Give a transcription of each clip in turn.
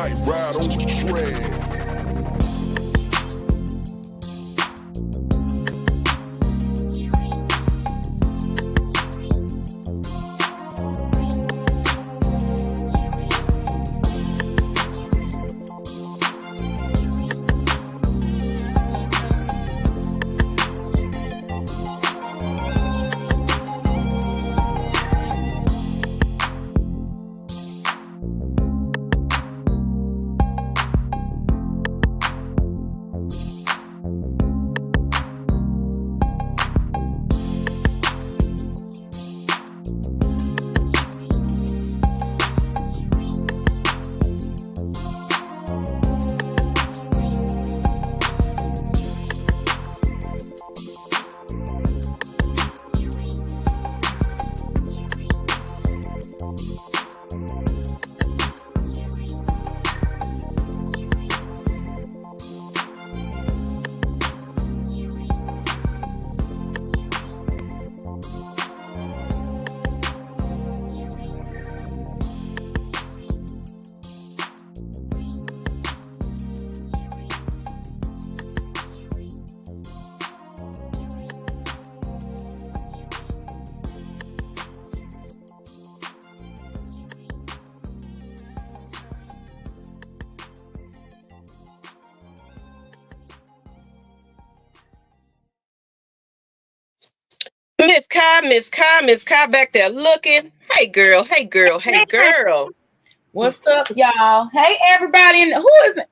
Nyght, ride on the track. Miss Kai back there looking. Hey girl, hey girl, hey girl. What's up, y'all? Hey everybody. And who is it?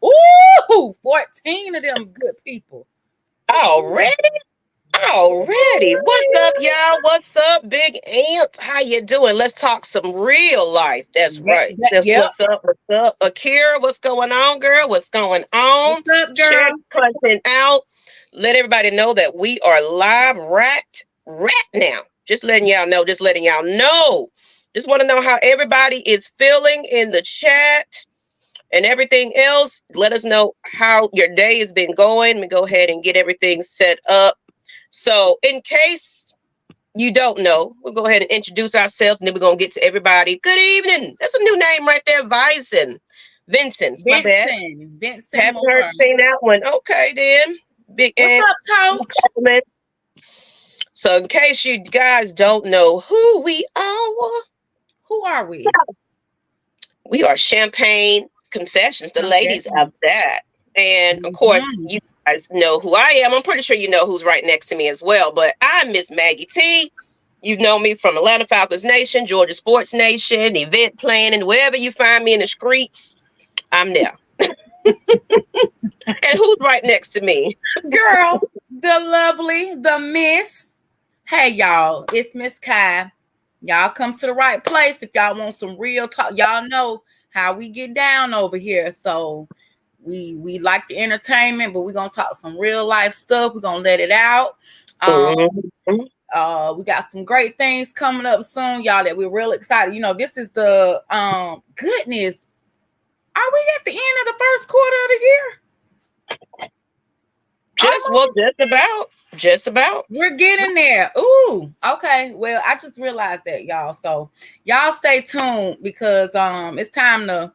Ooh, 14 of them good people. Already? What's up, y'all? What's up, Big Ant? How you doing? Let's talk some real life. That's right. That's What's up? Akira, what's going on, girl? What's going on? What's up, girl? Share this content out. Let everybody know that we are live right now. Just letting y'all know. Just want to know how everybody is feeling in the chat and everything else. Let us know how your day has been going. Let me go ahead and get everything set up. So in case you don't know, we'll go ahead and introduce ourselves, and then we're going to get to everybody. Good evening. That's a new name right there, Vincent. My bad. Vincent. Haven't heard seen that one. Okay, then. Big What's up, Coach? So in case you guys don't know who we are. Who are we? We are Champagne Confessions, the ladies of that. And of course, you guys know who I am. I'm pretty sure you know who's right next to me as well. But I'm Miss Maggie T. You know me from Atlanta Falcons Nation, Georgia Sports Nation, event planning, wherever you find me in the streets, I'm there. And who's right next to me? Girl, the lovely, the miss. Hey, y'all, it's Miss Kai. Y'all come to the right place if y'all want some real talk. Y'all know how we get down over here. So we like the entertainment, but we're going to talk some real life stuff. We're going to let it out. We got some great things coming up soon, y'all, that we're real excited. You know, this is the goodness. Are we at the end of the first quarter of the year? Just about. We're getting there. Ooh, okay. Well, I just realized that, y'all. So y'all stay tuned because it's time to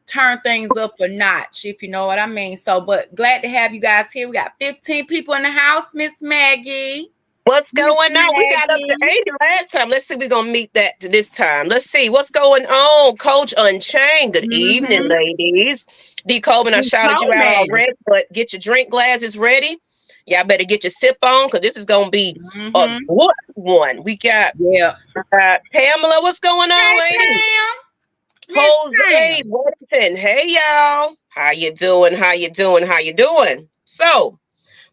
turn things up a notch, if you know what I mean. So, but glad to have you guys here. We got 15 people in the house, Miss Maggie. What's going on? We got up to 80 last time. Let's see if we're going to meet that this time. Let's see what's going on. Coach Unchained. Good evening, ladies. D. Coleman, I shouted you out already, but get your drink glasses ready. Y'all better get your sip on because this is going to be a good one. We got Pamela. What's going on, ladies? Jose Wilson. Hey, y'all. How you doing? So,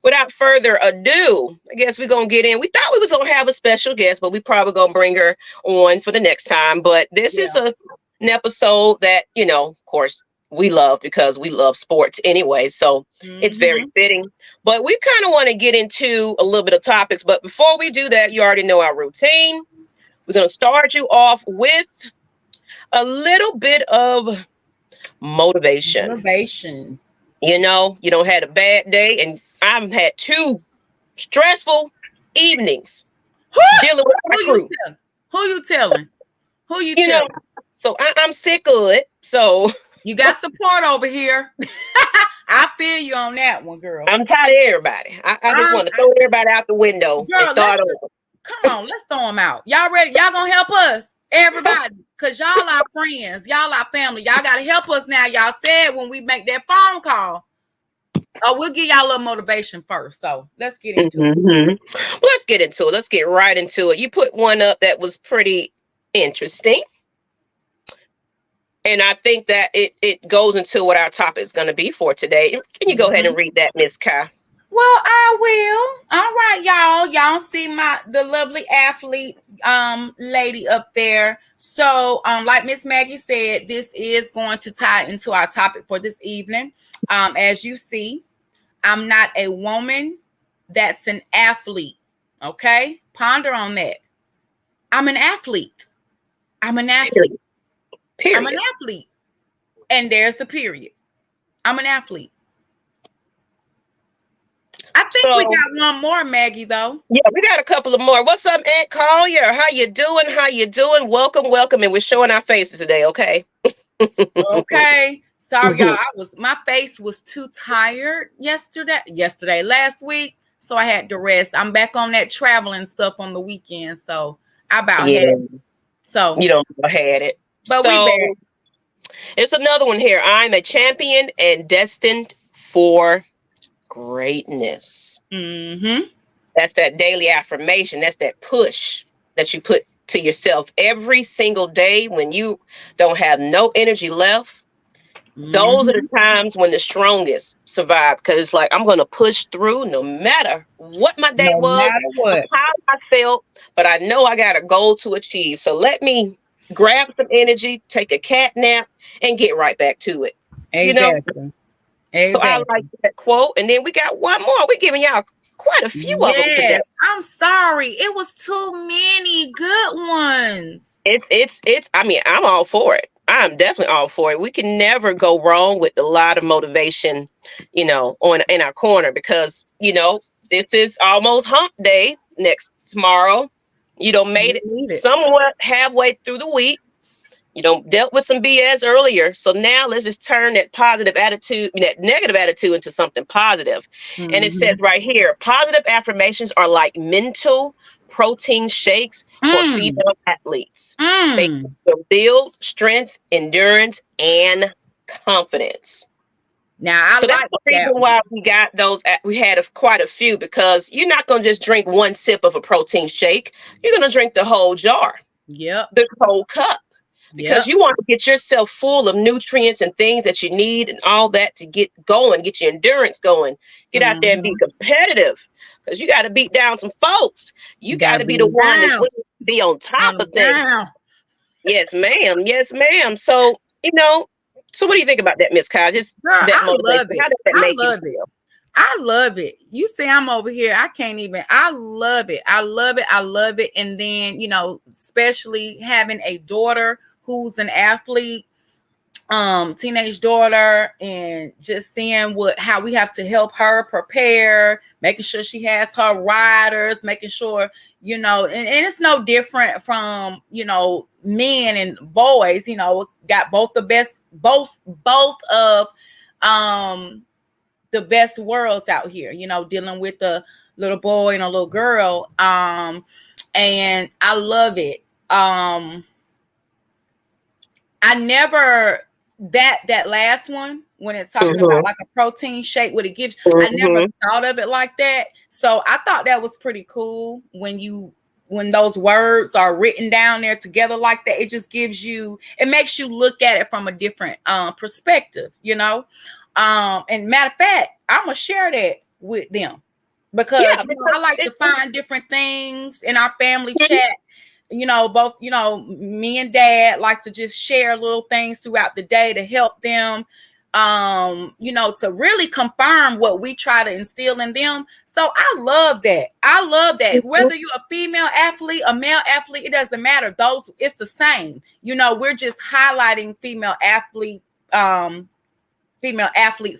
without further ado, I guess we're going to get in. We thought we was going to have a special guest, but we probably going to bring her on for the next time. But this is an episode that, you know, of course, we love because we love sports anyway. So it's very fitting. But we kind of want to get into a little bit of topics. But before we do that, you already know our routine. We're going to start you off with a little bit of motivation. You know, you don't had a bad day, and I've had 2 stressful evenings dealing with my crew. Who you telling? You know, so I'm sick of it. So You got support over here. I feel you on that one, girl. I'm tired of everybody. I just want to throw everybody out the window and start over. Come on, let's throw them out. Y'all ready? Y'all gonna help us? Everybody, because y'all our friends. Y'all our family. Y'all got to help us now. Y'all said when we make that phone call. Oh, we'll give y'all a little motivation first. So let's get into it. Well, let's get into it. Let's get right into it. You put one up that was pretty interesting. And I think that it goes into what our topic is going to be for today. Can you go ahead and read that, Miss Kai? Well, I will. All right, y'all. Y'all see the lovely athlete lady up there. So, like Miss Maggie said, this is going to tie into our topic for this evening. As you see, I'm not a woman that's an athlete. Okay? Ponder on that. I'm an athlete. I'm an athlete. Period. I'm an athlete. And there's the period. I'm an athlete. I think we got one more, Maggie, though. Yeah, we got a couple of more. What's up, Aunt Collier? How you doing? How you doing? Welcome, welcome. And we're showing our faces today, okay? Okay. Sorry, y'all. My face was too tired last week. So I had to rest. I'm back on that traveling stuff on the weekend. So I about had it. So you don't had it. But so, we back. It's another one here. I'm a champion and destined for greatness. That's that daily affirmation. That's that push that you put to yourself every single day when you don't have no energy left. Those are the times when the strongest survive, because it's like, I'm going to push through no matter what my day was, how I felt, but I know I got a goal to achieve. So let me grab some energy, take a cat nap, and get right back to it. Exactly. You know? Exactly. So I like that quote. And then we got one more. We're giving y'all quite a few of them today. I'm sorry. It was too many good ones. I mean, I'm all for it. I'm definitely all for it. We can never go wrong with a lot of motivation, in our corner, because, this is almost hump day tomorrow. Made it somewhat halfway through the week. Dealt with some BS earlier. So now let's just turn that negative attitude into something positive. And it says right here, positive affirmations are like mental protein shakes for female athletes. They build strength, endurance, and confidence. Now, so that's the reason why we got those. We had quite a few, because you're not going to just drink one sip of a protein shake. You're going to drink the whole jar. Yep. The whole cup. Because you want to get yourself full of nutrients and things that you need and all that to get going, get your endurance going, get out there and be competitive, because you got to beat down some folks. You got to be the one that's willing to be on top of things. Yes, ma'am. Yes, ma'am. So, so what do you think about that, Miss Kyle? I love it. How does that make you feel? I love it. You say I'm over here. I can't even. I love it. I love it. I love it. And then, especially having a daughter who's an athlete, teenage daughter, and just seeing how we have to help her prepare, making sure she has her riders, making sure, and it's no different from, men and boys, got both of the best worlds out here, dealing with a little boy and a little girl. And I love it. I never, that last one, when it's talking about like a protein shake, what it gives, I never thought of it like that. So I thought that was pretty cool when those words are written down there together like that. It just it makes you look at it from a different perspective, And matter of fact, I'm going to share that with them, because I like to find different things in our family chat. Both, me and Dad like to just share little things throughout the day to help them, to really confirm what we try to instill in them. So I love that. Whether you're a female athlete, a male athlete, it doesn't matter. It's the same. We're just highlighting female athletes,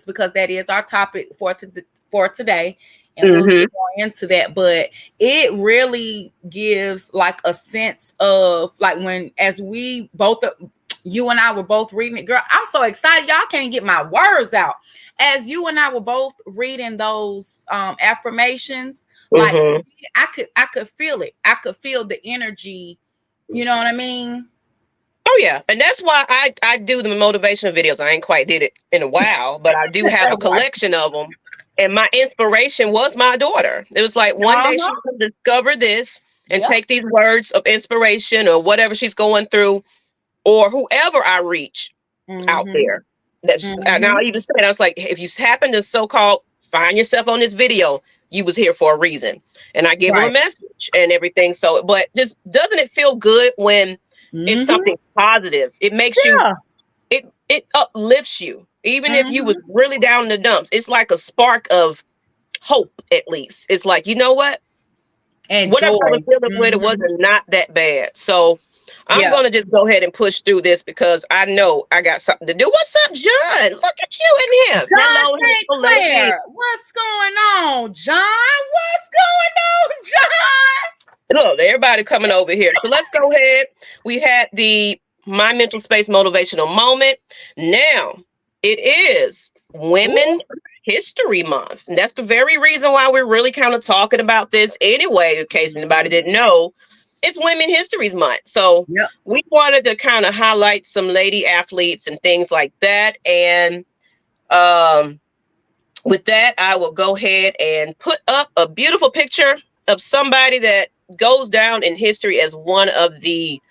because that is our topic for today. And we'll get more into that, but it really gives like a sense of like, as we both you and I were both reading it. Girl, I'm so excited. Y'all can't get my words out. As you and I were both reading those affirmations, like I could feel it. I could feel the energy. You know what I mean? Oh yeah, and that's why I do the motivational videos. I ain't quite did it in a while, but I do have a collection of them. And my inspiration was my daughter. It was like one day she would discover this and take these words of inspiration or whatever she's going through, or whoever I reach out there. That's and I even said, I was like, if you happen to so-called find yourself on this video, you was here for a reason. And I give them a message and everything. So, but just doesn't it feel good when it's something positive? It makes you, it uplifts you. Even if you was really down in the dumps, it's like a spark of hope, at least. It's like, you know what? And whatever I was feeling with, it wasn't not that bad. So I'm going to just go ahead and push through this because I know I got something to do. What's up, John? Look at you in here. John St. Clair. What's going on, John? What's going on, John? Look, everybody coming over here. So let's go ahead. We had the My Mental Space Motivational Moment. Now, it is Women History Month. And that's the very reason why we're really kind of talking about this anyway, in case anybody didn't know. It's Women History Month. So we wanted to kind of highlight some lady athletes and things like that. And with that, I will go ahead and put up a beautiful picture of somebody that goes down in history as one of the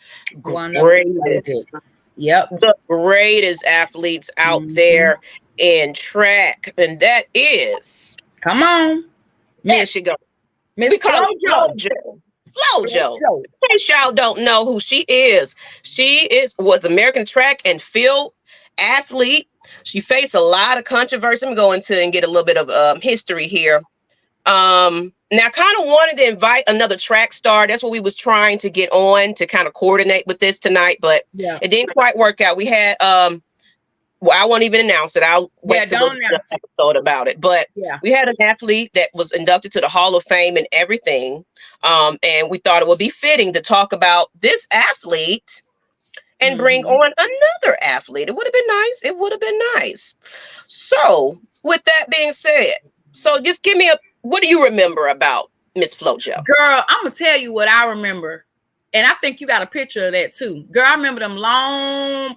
greatest. The greatest athletes out there in track, and that is, come on, there she go, Miss Flojo. In case y'all don't know who she is, was American track and field athlete. She faced a lot of controversy. I'm going to and get a little bit of history here. Now, I kind of wanted to invite another track star. That's what we was trying to get on to kind of coordinate with this tonight, but it didn't quite work out. We had, well, I won't even announce it. I'll wait till the episode about it. But we had an athlete that was inducted to the Hall of Fame and everything. And we thought it would be fitting to talk about this athlete and bring on another athlete. It would have been nice. It would have been nice. So with that being said, so just give me what do you remember about Miss Flojo? Girl, I'm going to tell you what I remember. And I think you got a picture of that too. Girl, I remember them long,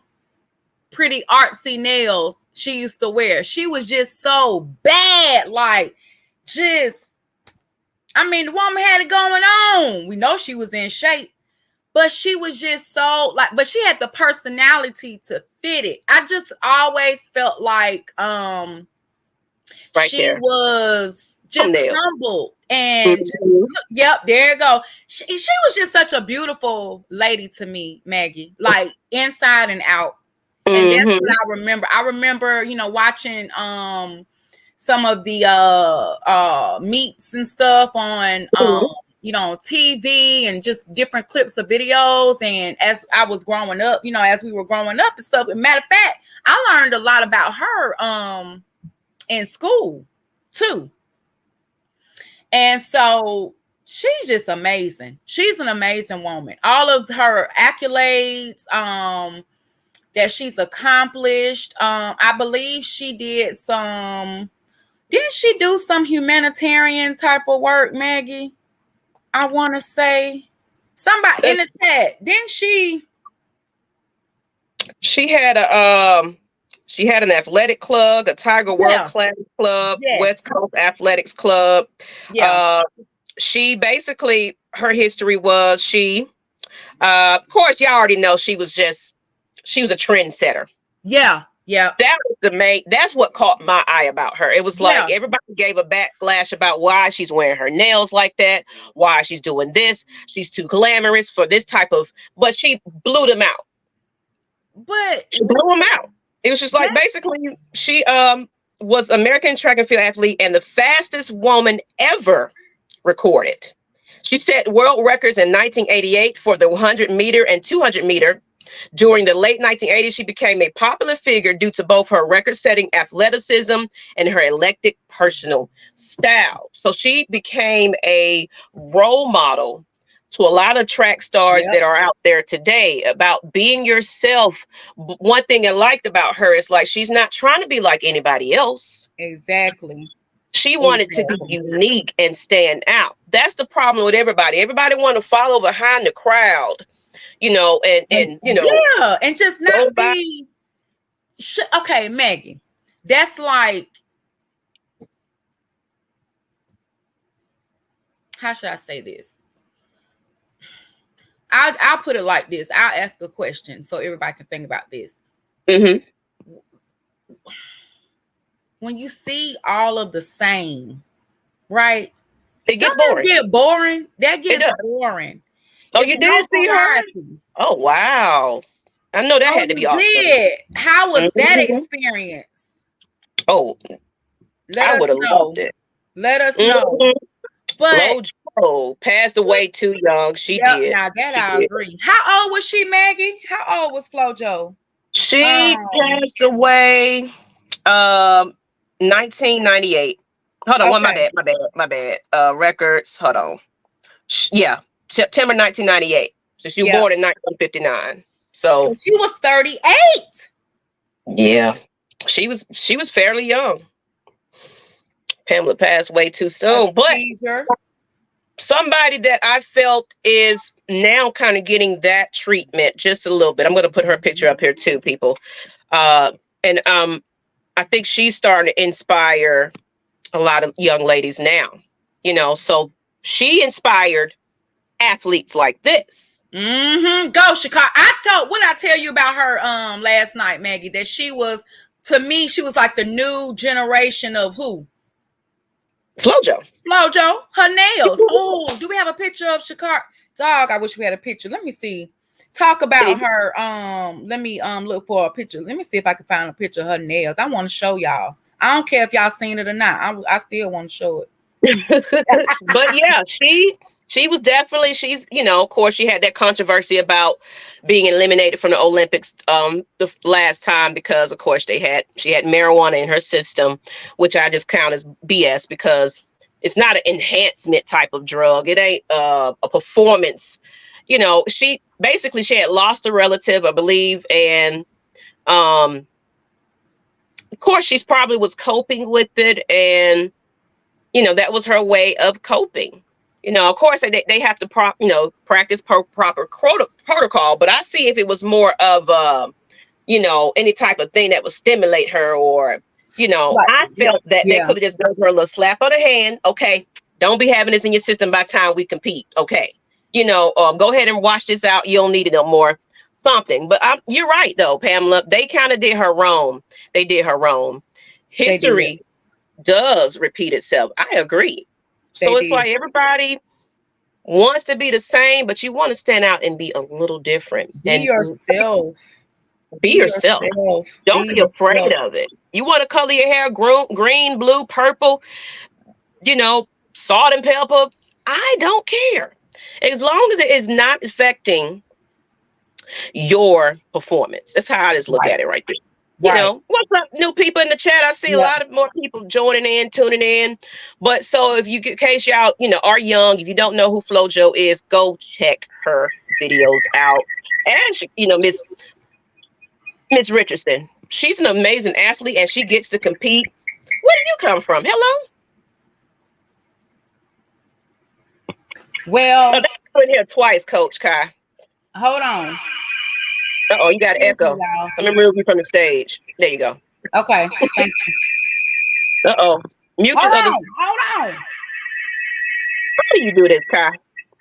pretty artsy nails she used to wear. She was just so bad. Like, just, I mean, the woman had it going on. We know she was in shape. But she was just so, like, but she had the personality to fit it. I just always felt like she was just humble and there you go. She was just such a beautiful lady to me, Maggie, like inside and out. And that's what I remember. I remember, you know, watching some of the meets and stuff on you know, TV and just different clips of videos. And as I was growing up, you know, as we were growing up and stuff, and matter of fact, I learned a lot about her in school too. And so she's just amazing. She's an amazing woman. All of her accolades that she's accomplished. I believe she did didn't she do some humanitarian type of work, Maggie? I want to say somebody in the chat. Didn't she? She had an athletic club, a Tiger World Class Club, West Coast Athletics Club. She basically, her history was of course, y'all already know she was a trendsetter. That was that's what caught my eye about her. It was like everybody gave a backlash about why she's wearing her nails like that, why she's doing this. She's too glamorous for this type of, but she blew them out. She blew them out. It was just like, basically, she was American track and field athlete and the fastest woman ever recorded. She set world records in 1988 for the 100 meter and 200 meter. During the late 1980s, she became a popular figure due to both her record-setting athleticism and her eclectic personal style. So she became a role model to a lot of track stars that are out there today about being yourself. One thing I liked about her is like she's not trying to be like anybody else. Exactly. She wanted to be unique and stand out. That's the problem with everybody. Everybody want to follow behind the crowd, you know, and you know, yeah, and just not be. Okay, Maggie, that's like, how should I say this? I'll put it like this. I'll ask a question so everybody can think about this. When you see all of the same, right? It gets boring. Get boring. That gets boring. Oh, you did see her? Oh, wow. I know that had to be awesome. How was that experience? Oh, I would have loved it. Let us know. But Flo passed away too young. She did. Now that I agree. How old was she, Maggie? How old was FloJo? She passed away 1998. Hold on, my bad. Records. Hold on. Yeah, September 1998. So she was born in 1959. So she was 38. Yeah, she was fairly young. Pamela passed away too soon, but somebody that I felt is now kind of getting that treatment just a little bit. I'm going to put her picture up here too, people. I think she's starting to inspire a lot of young ladies now, you know, so she inspired athletes like this. Go Chicago. What I tell you about her last night, Maggie, that she was, to me, she was like the new generation of who? FloJo. Her nails. Oh, do we have a picture of Chicago? Dog, I wish we had a picture. Let me see. Talk about her. Let me look for a picture. Let me see if I can find a picture of her nails. I want to show y'all. I don't care if y'all seen it or not. I still want to show it. But yeah, she was definitely, she's, you know, of course she had that controversy about being eliminated from the Olympics the last time because of course she had marijuana in her system, which I just count as BS because it's not an enhancement type of drug. It ain't a performance. You know, she had lost a relative, I believe, and of course she probably was coping with it, and you know that was her way of coping. You know, of course, they have to practice proper protocol. But I see if it was more of, you know, any type of thing that would stimulate her or, you know, I felt that they could have just given her a little slap on the hand. Okay, don't be having this in your system by the time we compete. Okay, you know, go ahead and wash this out. You don't need it no more. Something. But you're right, though, Pamela. They kind of did her wrong. They did her wrong. History does repeat itself. I agree. So it's like everybody wants to be the same, but you want to stand out and be a little different. Be yourself. Be yourself. Don't be afraid of it. You want to color your hair green, blue, purple, you know, salt and pepper. I don't care. As long as it is not affecting your performance. That's how I just look at it right there. You know, what's up, new people in the chat? I see a lot of more people joining in, tuning in. But so if you, in case y'all, you know, are young, if you don't know who FloJo is, go check her videos out. And she, you know, Miss Richardson, she's an amazing athlete, and she gets to compete. Where did you come from? Hello. Well, that's in here twice, Coach Kai. Hold on. Uh-oh, you got to echo. Let me remove you from the stage. There you go. Okay, thank you. Uh-oh. Mute your other. Hold on. How do you do this, Kai?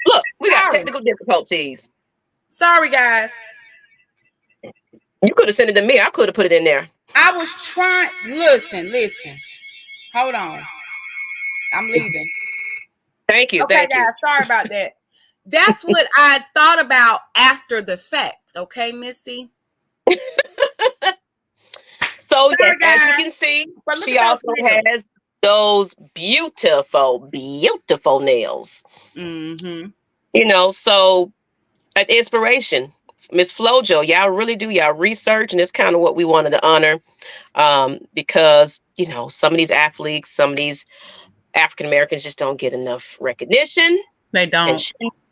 Look, we got technical difficulties. Sorry, guys. You could have sent it to me. I could have put it in there. I was trying. Listen. Hold on. I'm leaving. Thank you. Okay, thank guys. you. Sorry about that. That's what I thought about after the fact. Okay, Missy? So, yes, as you can see, she also has those beautiful, beautiful nails. Mm-hmm. You know, so an inspiration. Miss FloJo, y'all really do y'all research, and it's kind of what we wanted to honor because, you know, some of these athletes, some of these African Americans just don't get enough recognition. They don't.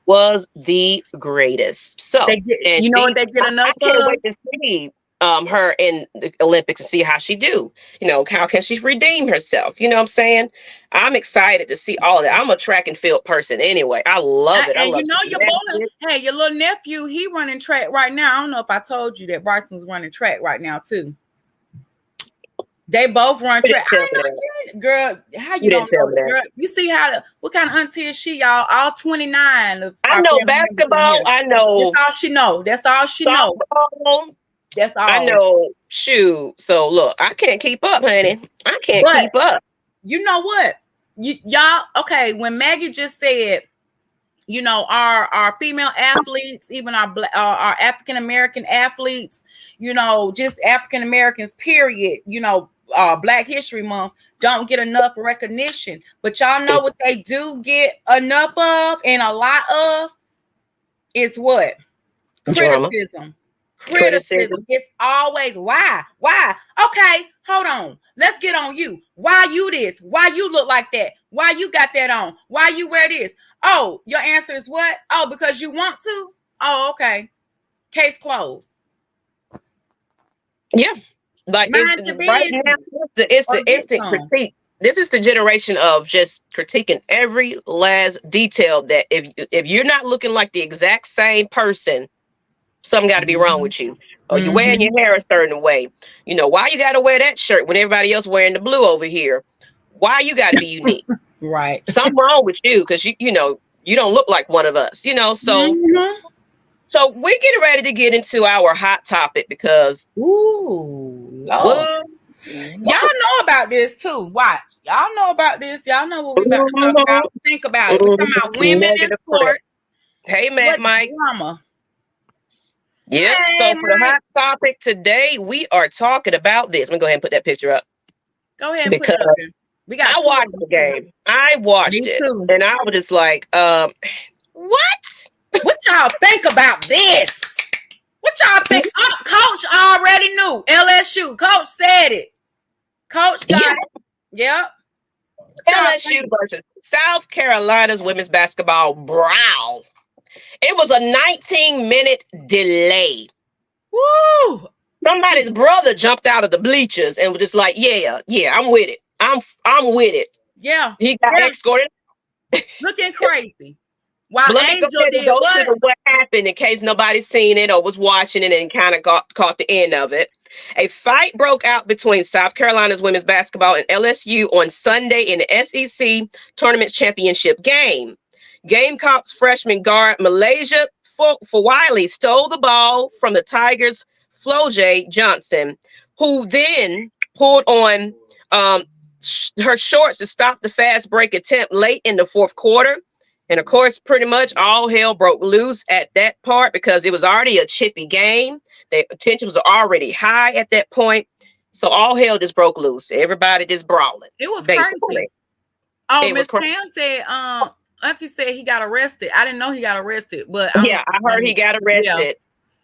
was the greatest. So, and you know what they get enough I can't of? wait to see her in the Olympics and see how she do. You know, how can she redeem herself? You know what I'm saying? I'm excited to see all that. I'm a track and field person anyway. I love it. I And love you know your boy, hey, your little nephew, he running track right now. I don't know if I told you that Bryson's running track right now too. They both run track. I know, girl, how you don't know, girl? You see what kind of auntie is she, y'all? All 29 of I know basketball. I know. That's all she know. That's all she know. That's all. I know. Shoot. So look, I can't keep up, honey. I can't keep up. You know what? Y'all, okay, when Maggie just said, you know, our female athletes, even our African American athletes, you know, just African Americans, period, you know, Black History Month don't get enough recognition. But y'all know what they do get enough of and a lot of is what? Criticism. Criticism. It's always why? Okay, hold on. Let's get on you. Why you this? Why you look like that? Why you got that on? Why you wear this? Oh, your answer is what? Oh, because you want to? Oh, okay. Case closed. Yeah. Like it's right now, it's the instant critique. This is the generation of just critiquing every last detail that if you're not looking like the exact same person, something got to be wrong with you. Or you're wearing your hair a certain way. You know, why you got to wear that shirt when everybody else wearing the blue over here? Why you got to be unique? Right. Something wrong with you because you know, you don't look like one of us, you know, so so we're getting ready to get into our hot topic because Lord. Y'all know about this too. Watch. Y'all know about this. Y'all know what we about to talk about. Think about it. We're talking about women in sports. Hey, Mike. Drama. Yep. Hey, so for the hot topic today, we are talking about this. Let me go ahead and put that picture up. Go ahead and put it up there. I watched the game. I watched it. And I was just like, what? What y'all think about this? What y'all think? Oh, Coach already knew. LSU. Coach said it. Coach got it. Yep. LSU versus South Carolina's women's basketball brawl. It was a 19-minute delay. Woo! Somebody's brother jumped out of the bleachers and was just like, yeah, I'm with it. I'm with it. Yeah. He got escorted. Looking crazy. While Angel did what happened in case nobody's seen it or was watching it and kind of caught the end of it. A fight broke out between South Carolina's women's basketball and LSU on Sunday in the SEC tournament championship game. Gamecocks freshman guard Malaysia Fawiley stole the ball from the Tigers' Flojae Johnson, who then pulled on her shorts to stop the fast break attempt late in the fourth quarter. And of course, pretty much all hell broke loose at that part because it was already a chippy game. The tension was already high at that point. So all hell just broke loose. Everybody just brawling. It was basically crazy. Oh, Miss Pam said, Auntie said he got arrested. I didn't know he got arrested, but yeah, I heard he got arrested.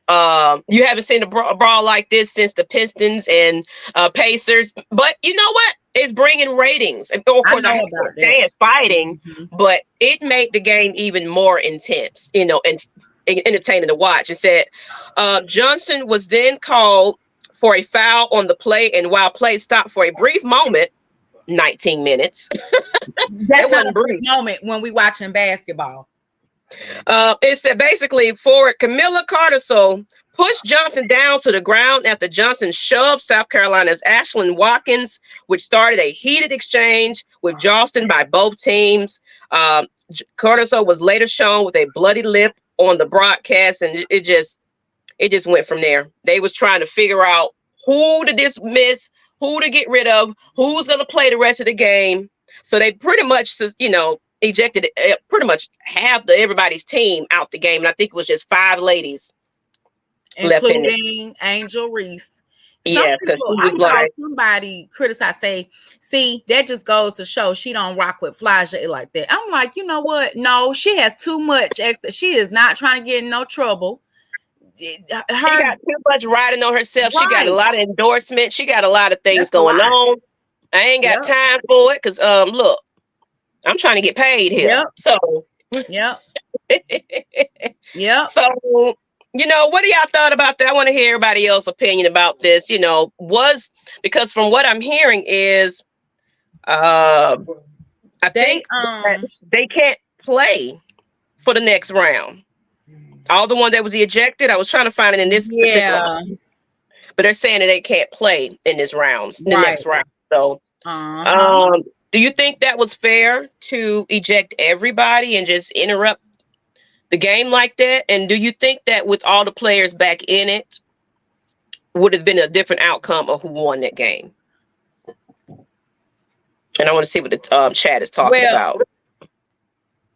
Yeah. You haven't seen a brawl like this since the Pistons and Pacers. But you know what? It's bringing ratings. And of course, I understand fighting, but it made the game even more intense, you know, and entertaining to watch. It said Johnson was then called for a foul on the play, and while play stopped for a brief moment, 19 minutes. That's not a brief moment when we watching basketball. It said basically forward Camilla Cardoso pushed Johnson down to the ground after Johnson shoved South Carolina's Ashlyn Watkins, which started a heated exchange with Johnston by both teams. Cardoso was later shown with a bloody lip on the broadcast, and it just went from there. They was trying to figure out who to dismiss, who to get rid of, who's going to play the rest of the game. So they pretty much, you know, ejected pretty much half everybody's team out the game. And I think it was just 5 ladies, including Angel Reese. Yes, I saw somebody criticize, say, see, that just goes to show she don't rock with Flojae like that. I'm like, you know what? No, she has too much extra. She is not trying to get in no trouble. She got too much riding on herself. Right. She got a lot of endorsements. She got a lot of things going on. I ain't got time for it because look, I'm trying to get paid here. So Yep. Yep. So, what do y'all thought about that? I want to hear everybody else's opinion about this. Because from what I'm hearing is, I think that they can't play for the next round. All the one that was ejected, I was trying to find it in this particular, but they're saying that they can't play in this round, the next round. So, do you think that was fair to eject everybody and just interrupt the game like that? And do you think that with all the players back in it, would have been a different outcome of who won that game? And I want to see what the chat is talking about.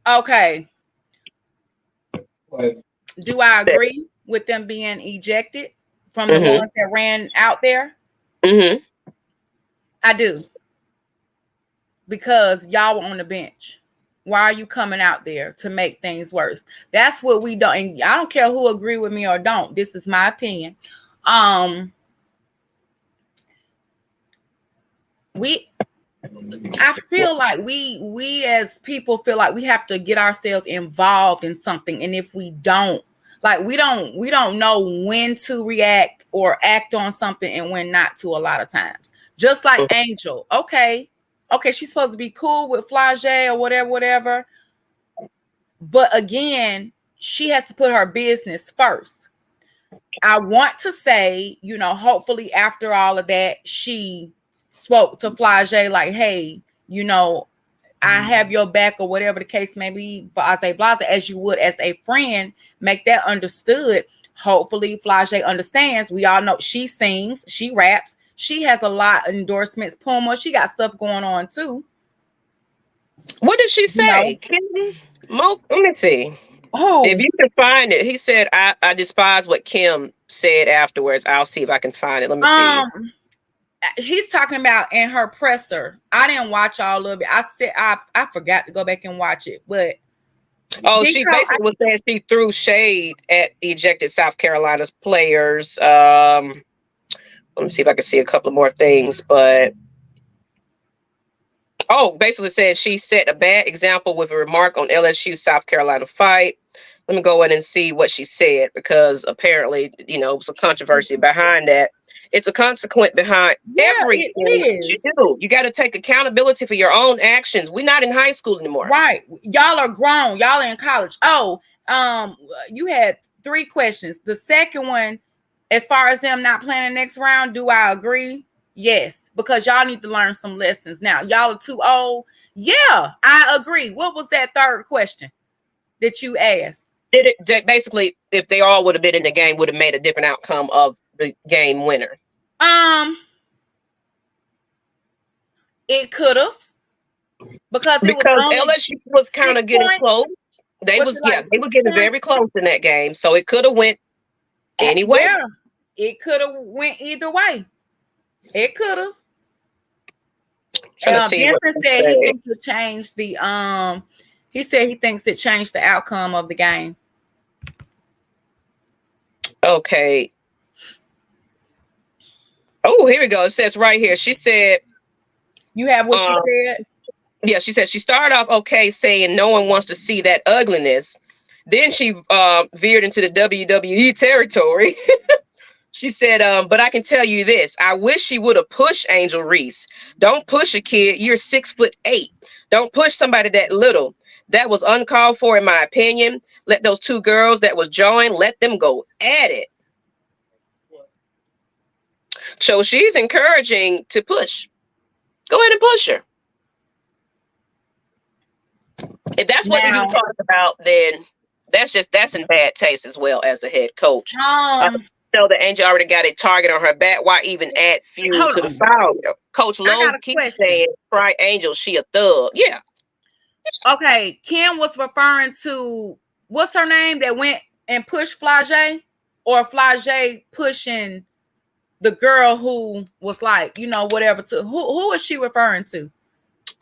Okay. Do I agree with them being ejected from the ones that ran out there? I do. Because y'all were on the bench. Why are you coming out there to make things worse? That's what we don't. And I don't care who agree with me or don't. This is my opinion. I feel like we as people feel like we have to get ourselves involved in something, and if we don't, we don't know when to react or act on something and when not to. A lot of times, just like Angel. Okay, she's supposed to be cool with Flage or whatever. But again, she has to put her business first. I want to say, hopefully after all of that, she spoke to Flage like, hey, I have your back or whatever the case may be for Ase Blase, as you would as a friend, make that understood. Hopefully Flage understands. We all know she sings, she raps. She has a lot of endorsements. Puma, she got stuff going on too. What did she say? Let me see. Oh, if you can find it, he said, I despise what Kim said afterwards. I'll see if I can find it. Let me see. He's talking about in her presser. I didn't watch all of it. I said I forgot to go back and watch it, but she basically was saying she threw shade at the ejected South Carolina's players. Let me see if I can see a couple of more things, but basically said she set a bad example with a remark on LSU South Carolina fight. Let me go in and see what she said, because apparently, it was a controversy behind that. It's a consequence behind everything you do. You got to take accountability for your own actions. We're not in high school anymore. Right. Y'all are grown. Y'all are in college. You had 3 questions. The second one, as far as them not playing the next round, do I agree? Yes, because y'all need to learn some lessons. Now, y'all are too old. Yeah, I agree. What was that third question that you asked? Basically, if they all would have been in the game, would have made a different outcome of the game winner? It could have, because LSU was kind of getting close. They were getting very close in that game, so it could have went anyway. Yeah, it could have went either way. It could have. Vincent said he thinks it changed the He said he thinks it changed the outcome of the game. Okay. Oh, here we go. It says right here. She said, you have what she said? Yeah, she said she started off okay, saying no one wants to see that ugliness. Then she veered into the WWE territory. She said, but I can tell you this. I wish she would have pushed Angel Reese. Don't push a kid. You're 6'8". Don't push somebody that little. That was uncalled for, in my opinion. Let those 2 girls that was joined, let them go at it. So she's encouraging to push. Go ahead and push her. If that's what you talking about, then that's in bad taste as well as a head coach. So the Angel already got a target on her back. Why even add fuel to the fire? Coach Lowe keeps saying, "Cry Angel, she a thug." Yeah. Okay, Kim was referring to, what's her name that went and pushed Flage, or Flage pushing the girl who was like, whatever. To who is she referring to?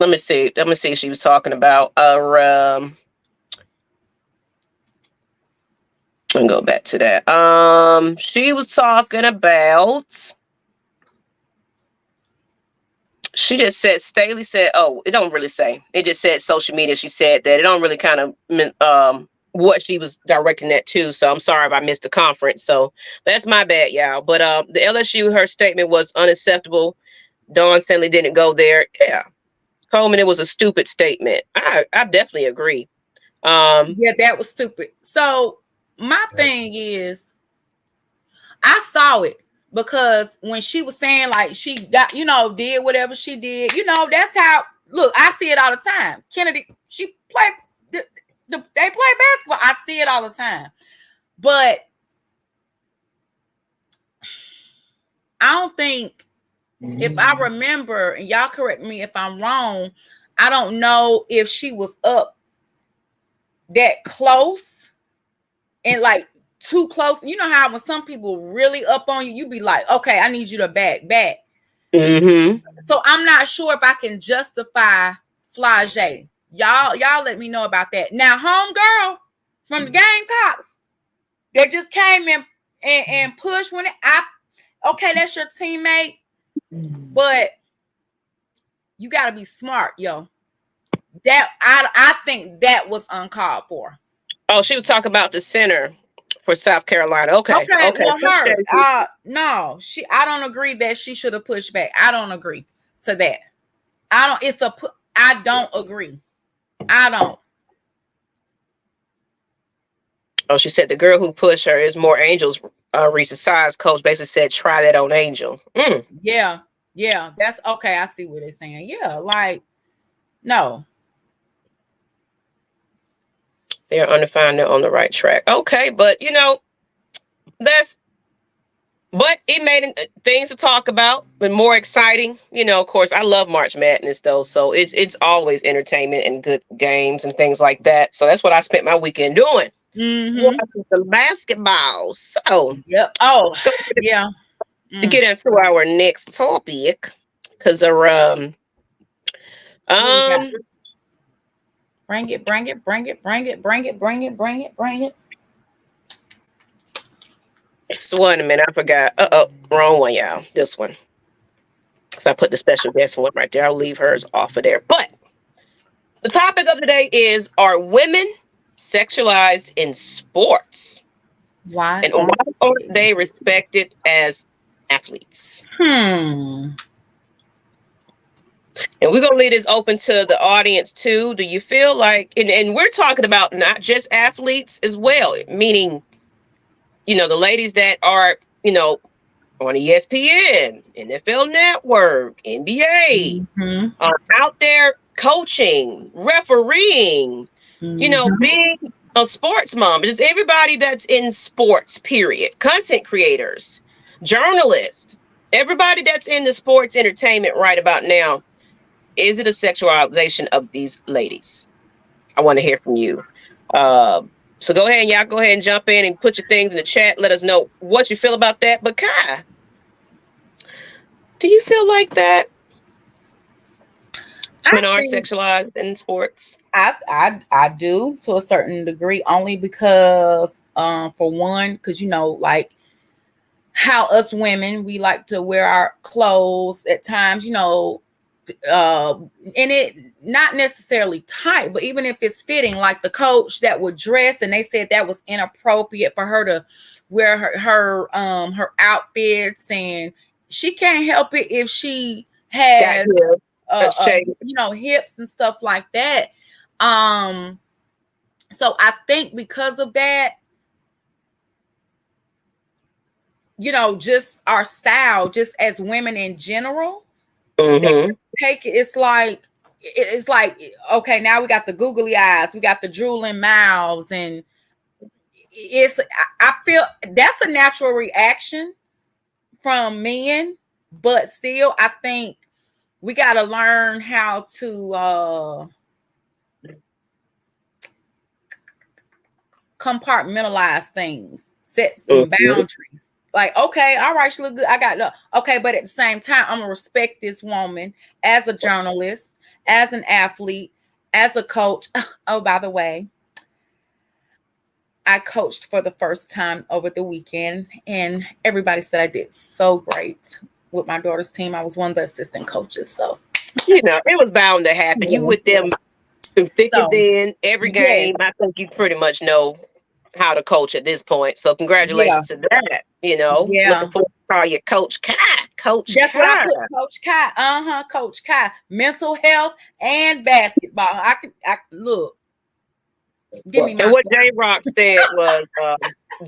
Let me see. She was talking about let me go back to that. She was talking about She just said, Staley said, oh, it don't really say. It just said social media. She said that it don't really kind of what she was directing that to. So I'm sorry if I missed the conference. So that's my bad, y'all. But the LSU, her statement was unacceptable. Dawn Stanley didn't go there. Yeah. Coleman, it was a stupid statement. I definitely agree. Yeah, that was stupid. So my thing is, I saw it because when she was saying like she got, did whatever she did, that's how. Look, I see it all the time. Kennedy, she played. They play basketball. I see it all the time, but I don't think. If I remember, and y'all correct me if I'm wrong, I don't know if she was up that close and like too close. You know how when some people really up on you, you be like, okay, I need you to back. Mm-hmm. So I'm not sure if I can justify flagey. Y'all let me know about that. Now, homegirl from the Gamecocks, they just came in and pushed when okay, that's your teammate, but you got to be smart, yo. That I think that was uncalled for. Oh, she was talking about the center for South Carolina. Okay. Well, her, no, I don't agree that she should have pushed back. I don't agree to that. I don't agree. I don't. Oh, she said the girl who pushed her is more Angel's recent size. Coach basically said, try that on Angel. Yeah, that's okay. I see what they're saying. Yeah, like, no. They're undefined, they're on the right track. Okay, but but it made things to talk about and more exciting. Of course, I love March Madness though, so it's always entertainment and good games and things like that. So that's what I spent my weekend doing. Watching some basketball. So yep. Oh, yeah. To get into our next topic, because bring it. This one a minute, I forgot. Wrong one, y'all. This one. So I put the special guest one right there. I'll leave hers off of there. But the topic of the day is, are women sexualized in sports? Why? And why aren't they respected as athletes? Hmm. And we're going to leave this open to the audience too. Do you feel like, and we're talking about not just athletes as well, meaning, the ladies that are, on ESPN, NFL Network, NBA, out there coaching, refereeing, being a sports mom. It's everybody that's in sports, period. Content creators, journalists, everybody that's in the sports entertainment right about now. Is it a sexualization of these ladies? I want to hear from you. So go ahead, y'all. Go ahead and jump in and put your things in the chat. Let us know what you feel about that. But Kai, do you feel like that women are sexualized in sports? I do to a certain degree, only because for one, because like how us women, we like to wear our clothes at times, and it not necessarily tight, but even if it's fitting, like the coach that would dress, and they said that was inappropriate for her to wear her outfits, and she can't help it if she has hips and stuff like that. So I think because of that, just our style, just as women in general, take it. It's like, okay, now we got the googly eyes, we got the drooling mouths, and I feel that's a natural reaction from men, but still, I think we got to learn how to compartmentalize things, set some boundaries. Like, okay, all right, she look good. I got okay, but at the same time, I'm gonna respect this woman as a journalist, as an athlete, as a coach. Oh, by the way, I coached for the first time over the weekend, and everybody said I did so great. with my daughter's team. I was one of the assistant coaches. So, you know, it was bound to happen. You with them through thick and thin, every game. I think you pretty much know how to coach at this point. So congratulations to that. You know, looking forward to call you Coach Kai. Coach That's Kai. what I put, Coach Kai. Coach Kai. Mental health and basketball. I look. Give me my and what J Rock said was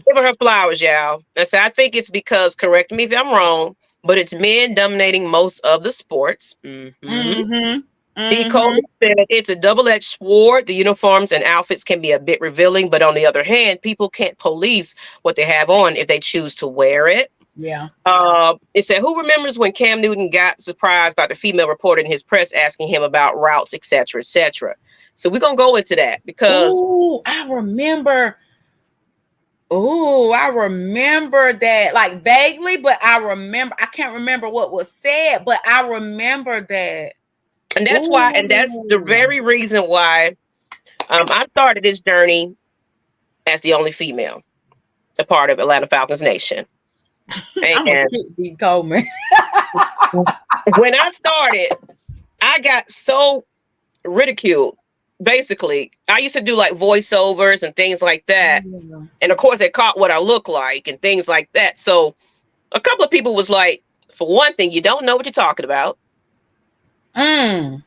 giving her flowers, y'all. I said, I think it's because, correct me if I'm wrong, but it's men dominating most of the sports. D. Coleman said it's a double-edged sword. The uniforms and outfits can be a bit revealing, but on the other hand, people can't police what they have on if they choose to wear it. Yeah. It said, who remembers when Cam Newton got surprised by the female reporter in his press asking him about routes, etc., etc.? So we're gonna go into that because I remember that, like vaguely, but I can't remember what was said, but I remember that. And that's why, and that's the very reason why I started this journey as the only female, a part of Atlanta Falcons Nation. And Coleman. when I started, I got so ridiculed. Basically, I used to do like voiceovers and things like that. And of course, they caught what I look like and things like that. So a couple of people was like, for one thing, you don't know what you're talking about. Go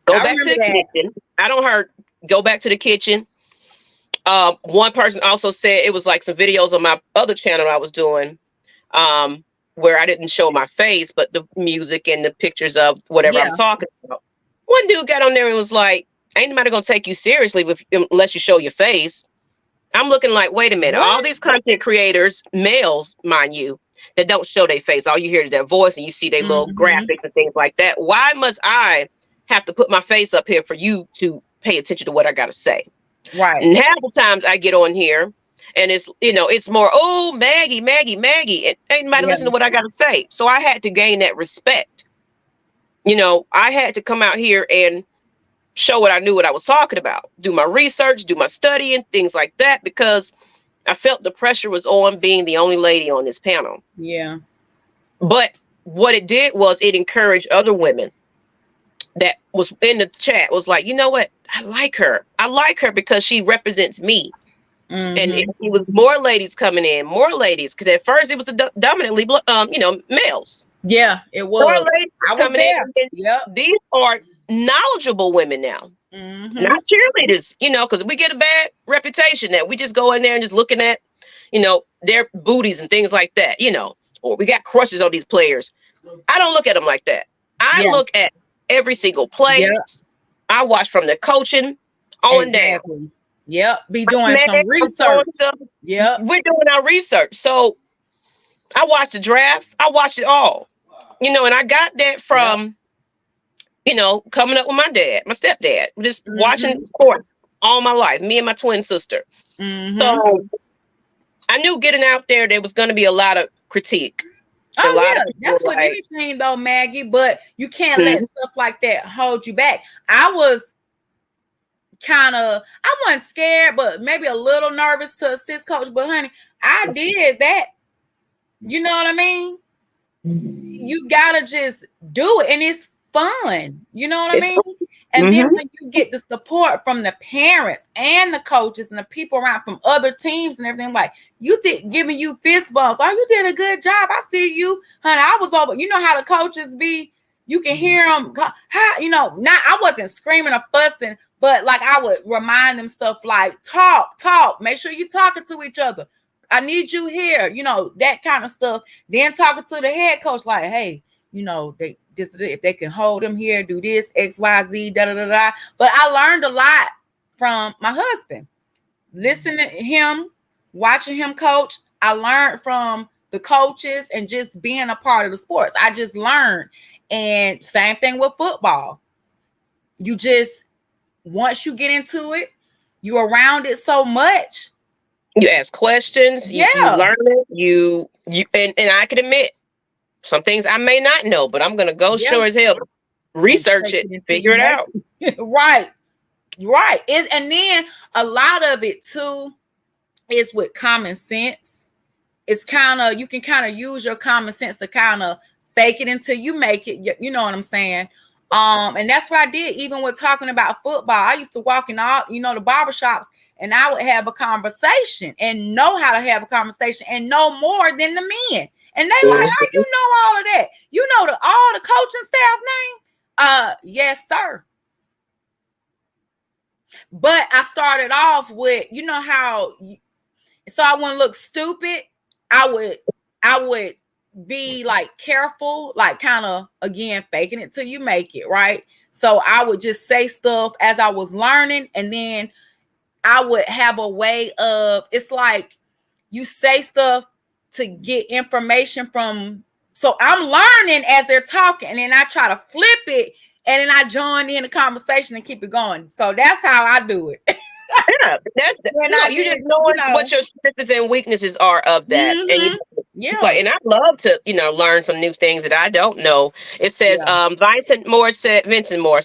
back to the kitchen. I don't heard. Go back to the kitchen. One person also said it was like some videos on my other channel I was doing, where I didn't show my face, but the music and the pictures of whatever I'm talking about. One dude got on there and was like, ain't nobody gonna take you seriously unless you show your face. I'm looking like, wait a minute, all these content creators, males, mind you, that don't show their face. All you hear is their voice and you see their little graphics and things like that. Why must I have to put my face up here for you to pay attention to what I gotta say? Right. And half the times I get on here and it's, you know, it's more, oh, Maggie. And ain't nobody listen to what I gotta say. So I had to gain that respect. You know, I had to come out here and show what I knew what I was talking about, do my research, do my study and things like that, because I felt the pressure was on being the only lady on this panel. Yeah. But what it did was it encouraged other women that was in the chat was like, you know what? I like her. I like her because she represents me. And it was more ladies coming in, more ladies, because at first it was dominantly, males. Yeah, it was. More ladies I was there. Yep. These are knowledgeable women now, not cheerleaders, you know, because we get a bad reputation that we just go in there and just looking at, you know, their booties and things like that, you know, or we got crushes on these players. I don't look at them like that. I look at every single play. Yep. I watch from the coaching on down. Yep. Be doing some research. Yep. We're doing our research. So I watched the draft. I watched it all. You know, and I got that from, you know, coming up with my dad, my stepdad, just watching sports all my life, me and my twin sister. So I knew getting out there was going to be a lot of critique. That's what anything though, Maggie, but you can't let stuff like that hold you back. I was I wasn't scared, but maybe a little nervous to assist coach, but honey, I did that. You know what I mean? You gotta just do it, and it's fun. You know what I mean? And then when you get the support from the parents and the coaches and the people around from other teams and everything, like giving you fist bumps. Oh, you did a good job. I see you, honey. I was over. You know how the coaches be. You can hear them. You know, I wasn't screaming or fussing, but like I would remind them stuff like talk. Make sure you're talking to each other. I need you here, you know, that kind of stuff. Then talking to the head coach, like, hey, you know, if they can hold him here, do this, X, Y, Z, da da da da. But I learned a lot from my husband. Listening to him, watching him coach. I learned from the coaches and just being a part of the sports. I just learned. And same thing with football. You just, once you get into it, you're around it so much. You ask questions, you learn it, and I can admit some things I may not know, but I'm gonna go sure as hell research it and figure it out. Right. And then a lot of it too is with common sense. It's you can kind of use your common sense to kind of fake it until you make it. You know what I'm saying? And that's what I did. Even with talking about football, I used to walk in all, the barbershops, and I would have a conversation and know how to have a conversation and know more than the men. And they like, how you know all of that? You know all the coaching staff name? Yes, sir. But I started off with, how, so I wouldn't look stupid. I would be like careful, like kind of, again, faking it till you make it, right? So I would just say stuff as I was learning, and then I would have a way of, it's like you say stuff to get information from, so I'm learning as they're talking, and then I try to flip it, and then I join in the conversation and keep it going. So that's how I do it. Yeah, you just knowing what your strengths and weaknesses are of that. And it's like, and I love to, learn some new things that I don't know. It says, Vincent Moore,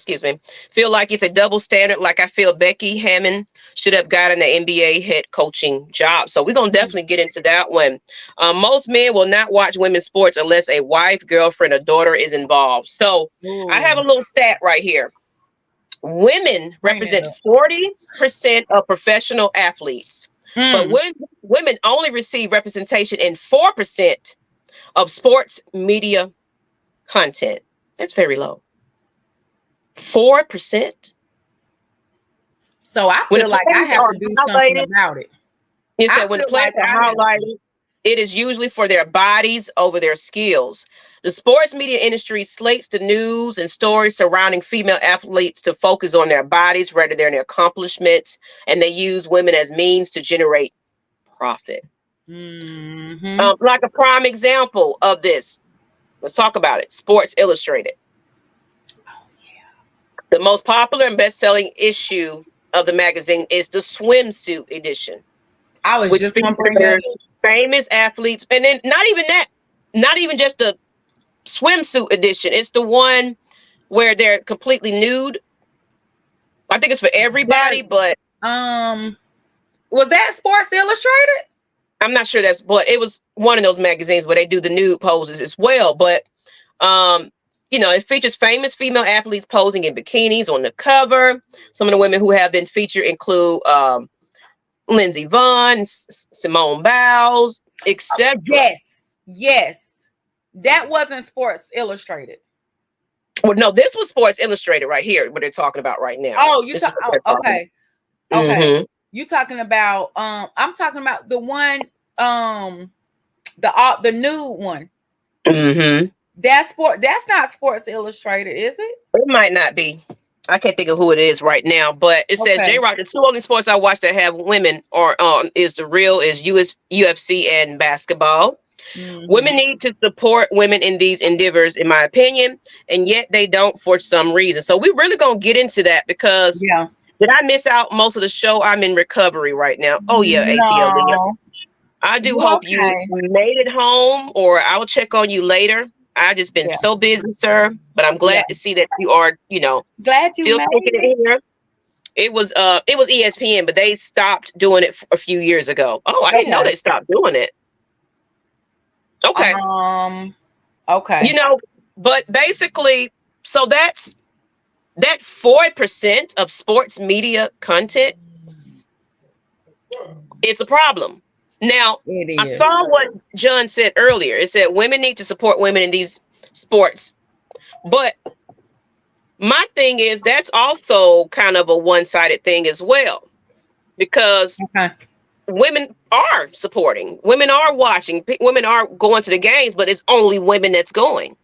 feel like it's a double standard. Like I feel Becky Hammond should have gotten the NBA head coaching job. So we're going to definitely get into that one. Most men will not watch women's sports unless a wife, girlfriend, or daughter is involved. So I have a little stat right here. Women represent 40% of professional athletes, but women only receive representation in 4% of sports media content. That's very low. 4%. So I feel like I have to do something about it. You said when the players are highlighted, it is usually for their bodies over their skills. The sports media industry slates the news and stories surrounding female athletes to focus on their bodies rather than their accomplishments, and they use women as means to generate profit. Like a prime example of this, let's talk about it. Sports Illustrated. Oh, yeah. The most popular and best-selling issue of the magazine is the swimsuit edition. I was just going to bring that up. Famous athletes, and then not even just the swimsuit edition. It's the one where they're completely nude. I think it's for everybody, but was that Sports Illustrated? I'm not sure but it was one of those magazines where they do the nude poses as well. But it features famous female athletes posing in bikinis on the cover. Some of the women who have been featured include Lindsey Vonn, Simone Biles, etc. Yes. That wasn't Sports Illustrated. Well, no, this was Sports Illustrated right here, what they're talking about right now. Oh, okay. You talking about I'm talking about the one the nude one. That's not Sports Illustrated, is it? It might not be. I can't think of who it is right now, but it says J-Rock, the two only sports I watch that have women is UFC and basketball. Women need to support women in these endeavors, in my opinion, and yet they don't for some reason. So we're really going to get into that because did I miss out most of the show? I'm in recovery right now. Oh, yeah, ATL. I do hope you made it home, or I'll check on you later. I've just been so busy, sir, but I'm glad to see that you are, glad you still made taking it here. It was ESPN, but they stopped doing it a few years ago. Oh, I didn't know they stopped doing it. Okay. Okay. But basically, so that 4% of sports media content, it's a problem. Now, I saw what John said earlier. It said women need to support women in these sports. But my thing is that's also kind of a one-sided thing as well. Because women are supporting. Women are watching. Women are going to the games, but it's only women that's going.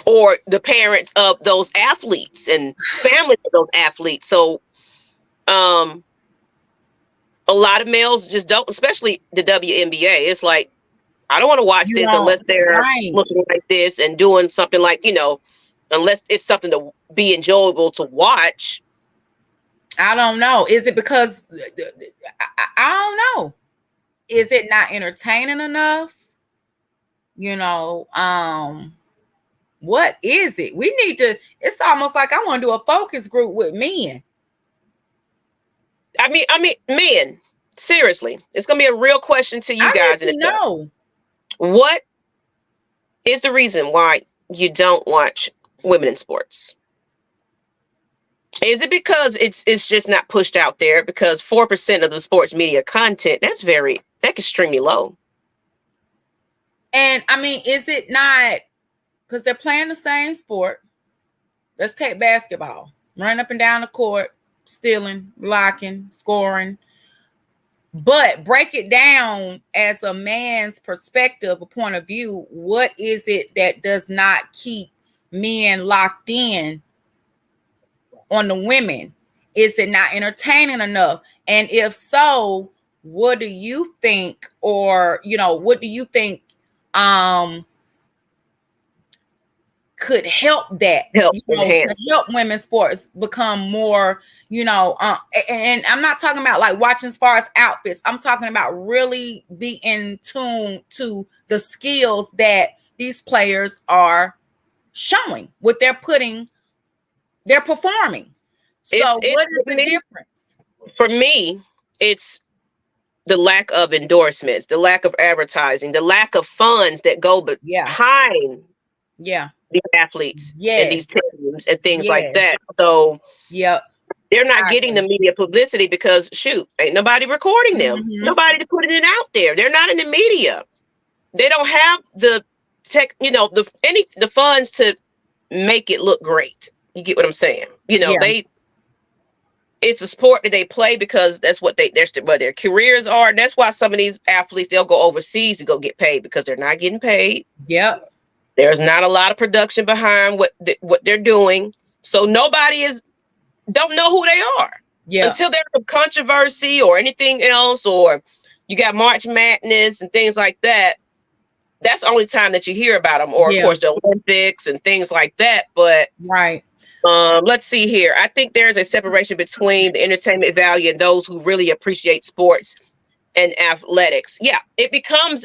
Or the parents of those athletes and families of those athletes. So, a lot of males just don't, especially the WNBA. It's like, I don't want to watch this unless they're looking like this and doing something like, unless it's something to be enjoyable to watch. I don't know. Is it because, I don't know. Is it not entertaining enough? What is it? We need to, it's almost like I want to do a focus group with men. I mean, men, seriously, it's going to be a real question to you guys. Need to know. What is the reason why you don't watch women in sports? Is it because it's just not pushed out there? Because 4% of the sports media content, that's extremely low. And I mean, is it not because they're playing the same sport? Let's take basketball. Running up and down the court, stealing, blocking, scoring. But break it down as a man's perspective, a point of view. What is it that does not keep men locked in on the women? Is it not entertaining enough? And if so, what do you think, or what do you think could help that, to help women's sports become more, and I'm not talking about like watching as far as outfits. I'm talking about really be in tune to the skills that these players are showing, what they're performing. So what is the difference? For me, it's the lack of endorsements, the lack of advertising, the lack of funds that go behind the athletes and these teams and things like that. So they're not getting the media publicity because ain't nobody recording them. Nobody putting it out there. They're not in the media. They don't have the tech, the funds to make it look great. You get what I'm saying? It's a sport that they play because that's what their careers are. And that's why some of these athletes, they'll go overseas to go get paid because they're not getting paid. Yep. There's not a lot of production behind what they're doing. So nobody don't know who they are until there's a controversy or anything else, or you got March Madness and things like that. That's the only time that you hear about them, or of course the Olympics and things like that. But let's see here. I think there's a separation between the entertainment value and those who really appreciate sports and athletics. Yeah, it becomes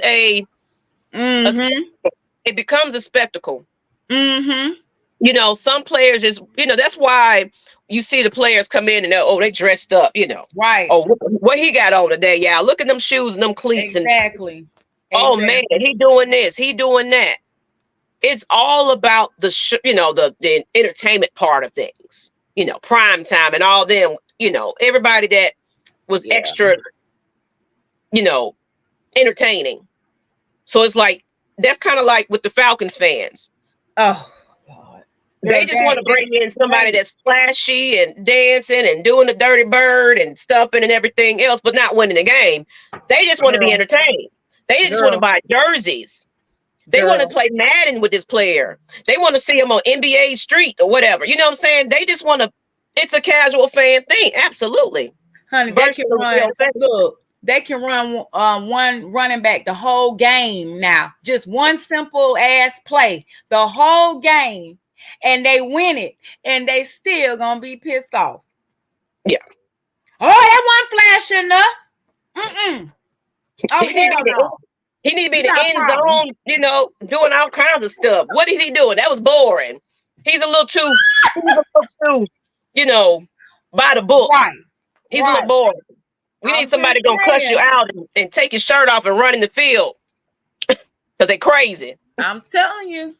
it becomes a spectacle. Some players just, that's why you see the players come in and they dressed up, Right. Oh, what he got on today? Yeah, look at them shoes and them cleats. Exactly. Oh man, he doing this, he doing that. It's all about the entertainment part of things, prime time and all them, everybody that was extra, entertaining. So it's like, that's kind of like with the Falcons fans. Oh God. They just want to bring in somebody that's flashy and dancing and doing the dirty bird and stuffing and everything else, but not winning the game. They just want to be entertained. They just want to buy jerseys. They want to play Madden with this player. They want to see him on NBA Street or whatever. You know what I'm saying? They just want to, it's a casual fan thing. Absolutely. Honey, they can run one running back the whole game now. Just one simple ass play the whole game, and they win it, and they still gonna be pissed off. Yeah. Oh, that wasn't flash enough. Oh, he need to be in the end zone, doing all kinds of stuff. What is he doing? That was boring. He's a little too, by the book. Right. He's a little boring. We need somebody gonna cuss you out and take your shirt off and run in the field because they crazy. I'm telling you.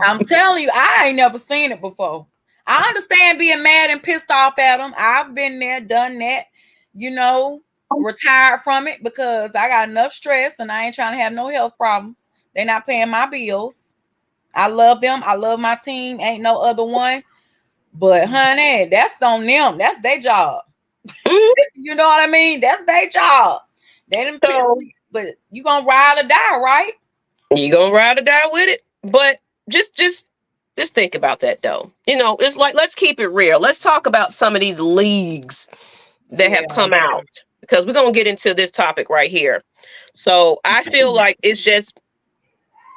I ain't never seen it before. I understand being mad and pissed off at them. I've been there, done that, retired from it because I got enough stress and I ain't trying to have no health problems. They're not paying my bills. I love them. I love my team. Ain't no other one. But honey, that's on them. That's their job. You know what I mean? That's their job. They didn't piss me, but you gonna ride or die, right? You gonna ride or die with it. But just think about that though. It's like, let's keep it real. Let's talk about some of these leagues that have come out, because we're gonna get into this topic right here. So I feel like it's just,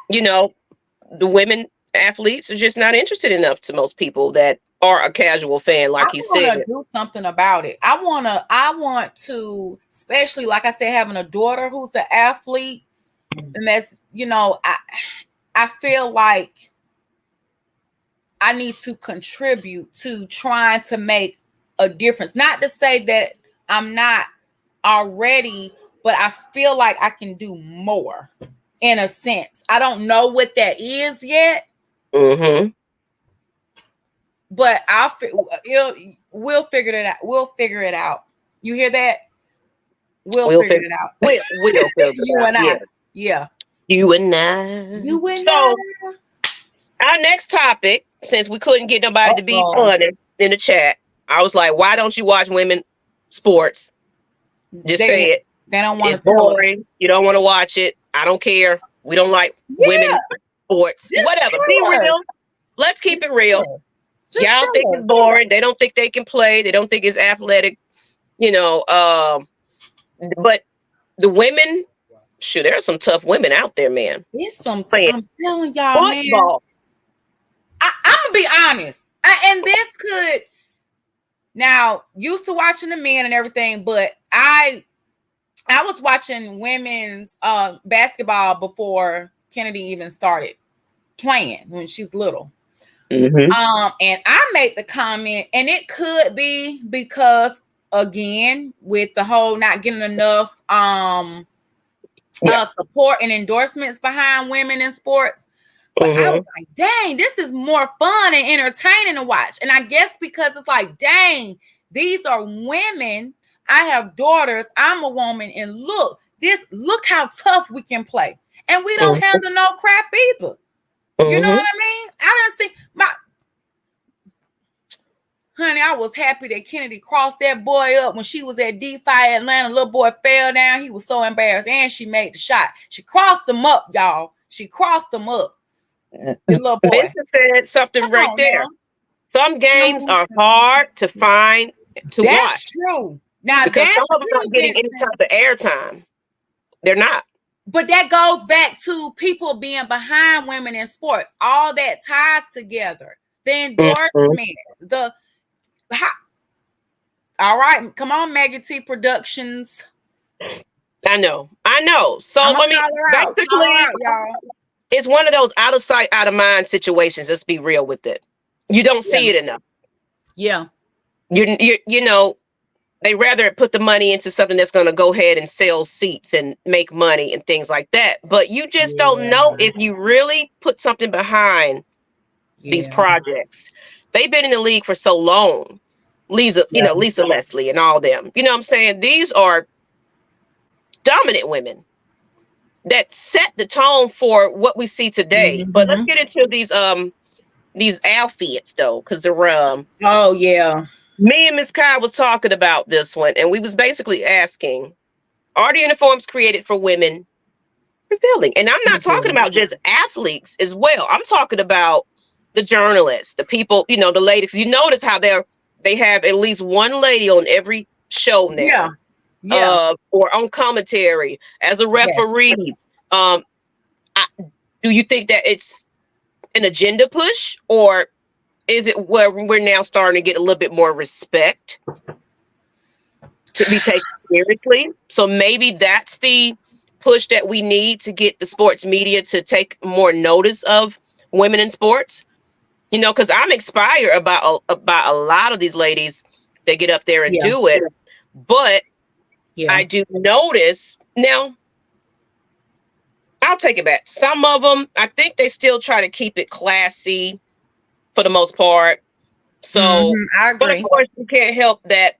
the women athletes are just not interested enough to most people that are a casual fan, like he said. I want to do something about it. I want to, especially like I said, having a daughter who's an athlete, and that's, I feel like I need to contribute to trying to make a difference. Not to say that I'm not already, but I feel like I can do more. in a sense. I don't know what that is yet. Mm-hmm. But we'll figure it out. We'll figure it out. You hear that? We'll figure it out. We'll figure You it out. and I. Yeah. You and I. You and so, our next topic, since we couldn't get nobody to be honest in the chat, I was like, why don't you watch women sports? Just say it. They don't want to. It's boring. You don't want to watch it. I don't care. We don't like women sports. Just whatever. Be real. Let's keep it real. Y'all think it's boring. They don't think they can play. They don't think it's athletic. But the women, shoot, there are some tough women out there, man. It's some. I'm telling y'all, football. Man. I'm gonna be honest, and this could. Now, used to watching the men and everything, but I was watching women's basketball before Kennedy even started playing when she's little. Mm-hmm. And I made the comment, and it could be because, again, with the whole not getting enough support and endorsements behind women in sports. But I was like, dang, this is more fun and entertaining to watch. And I guess because it's like, dang, these are women. I have daughters. I'm a woman. And look how tough we can play. And we don't handle no crap either. You know what I mean? I done see honey, I was happy that Kennedy crossed that boy up when she was at DeFi Atlanta. Little boy fell down. He was so embarrassed. And she made the shot. She crossed him up, y'all. She crossed him up. Little boy. Vincent said something right there. Some games are hard to find to watch. That's true. Now, because some of them aren't getting any type of airtime. They're not. But that goes back to people being behind women in sports. All that ties together. The endorsements, all right, come on, Maggie T Productions. I know. So basically, y'all. It's one of those out of sight, out of mind situations. Let's be real with it. You don't see it enough. Yeah. You know, they rather put the money into something that's going to go ahead and sell seats and make money and things like that. But you just don't know if you really put something behind these projects. They've been in the league for so long. Lisa Leslie and all them. You know what I'm saying? These are dominant women that set the tone for what we see today. But let's get into these outfits though, because they're me and Miss Kai was talking about this one, and we was basically asking, are the uniforms created for women revealing? And I'm not talking about just athletes as well. I'm talking about the journalists, the people, the ladies. You notice how they have at least one lady on every show now. Or on commentary as a referee. Do you think that it's an agenda push, or is it where we're now starting to get a little bit more respect to be taken seriously? So maybe that's the push that we need to get the sports media to take more notice of women in sports. Because I'm inspired about a lot of these ladies that get up there and do it. But I do notice now, I'll take it back. Some of them, I think they still try to keep it classy for the most part. So, I agree. But of course, you can't help that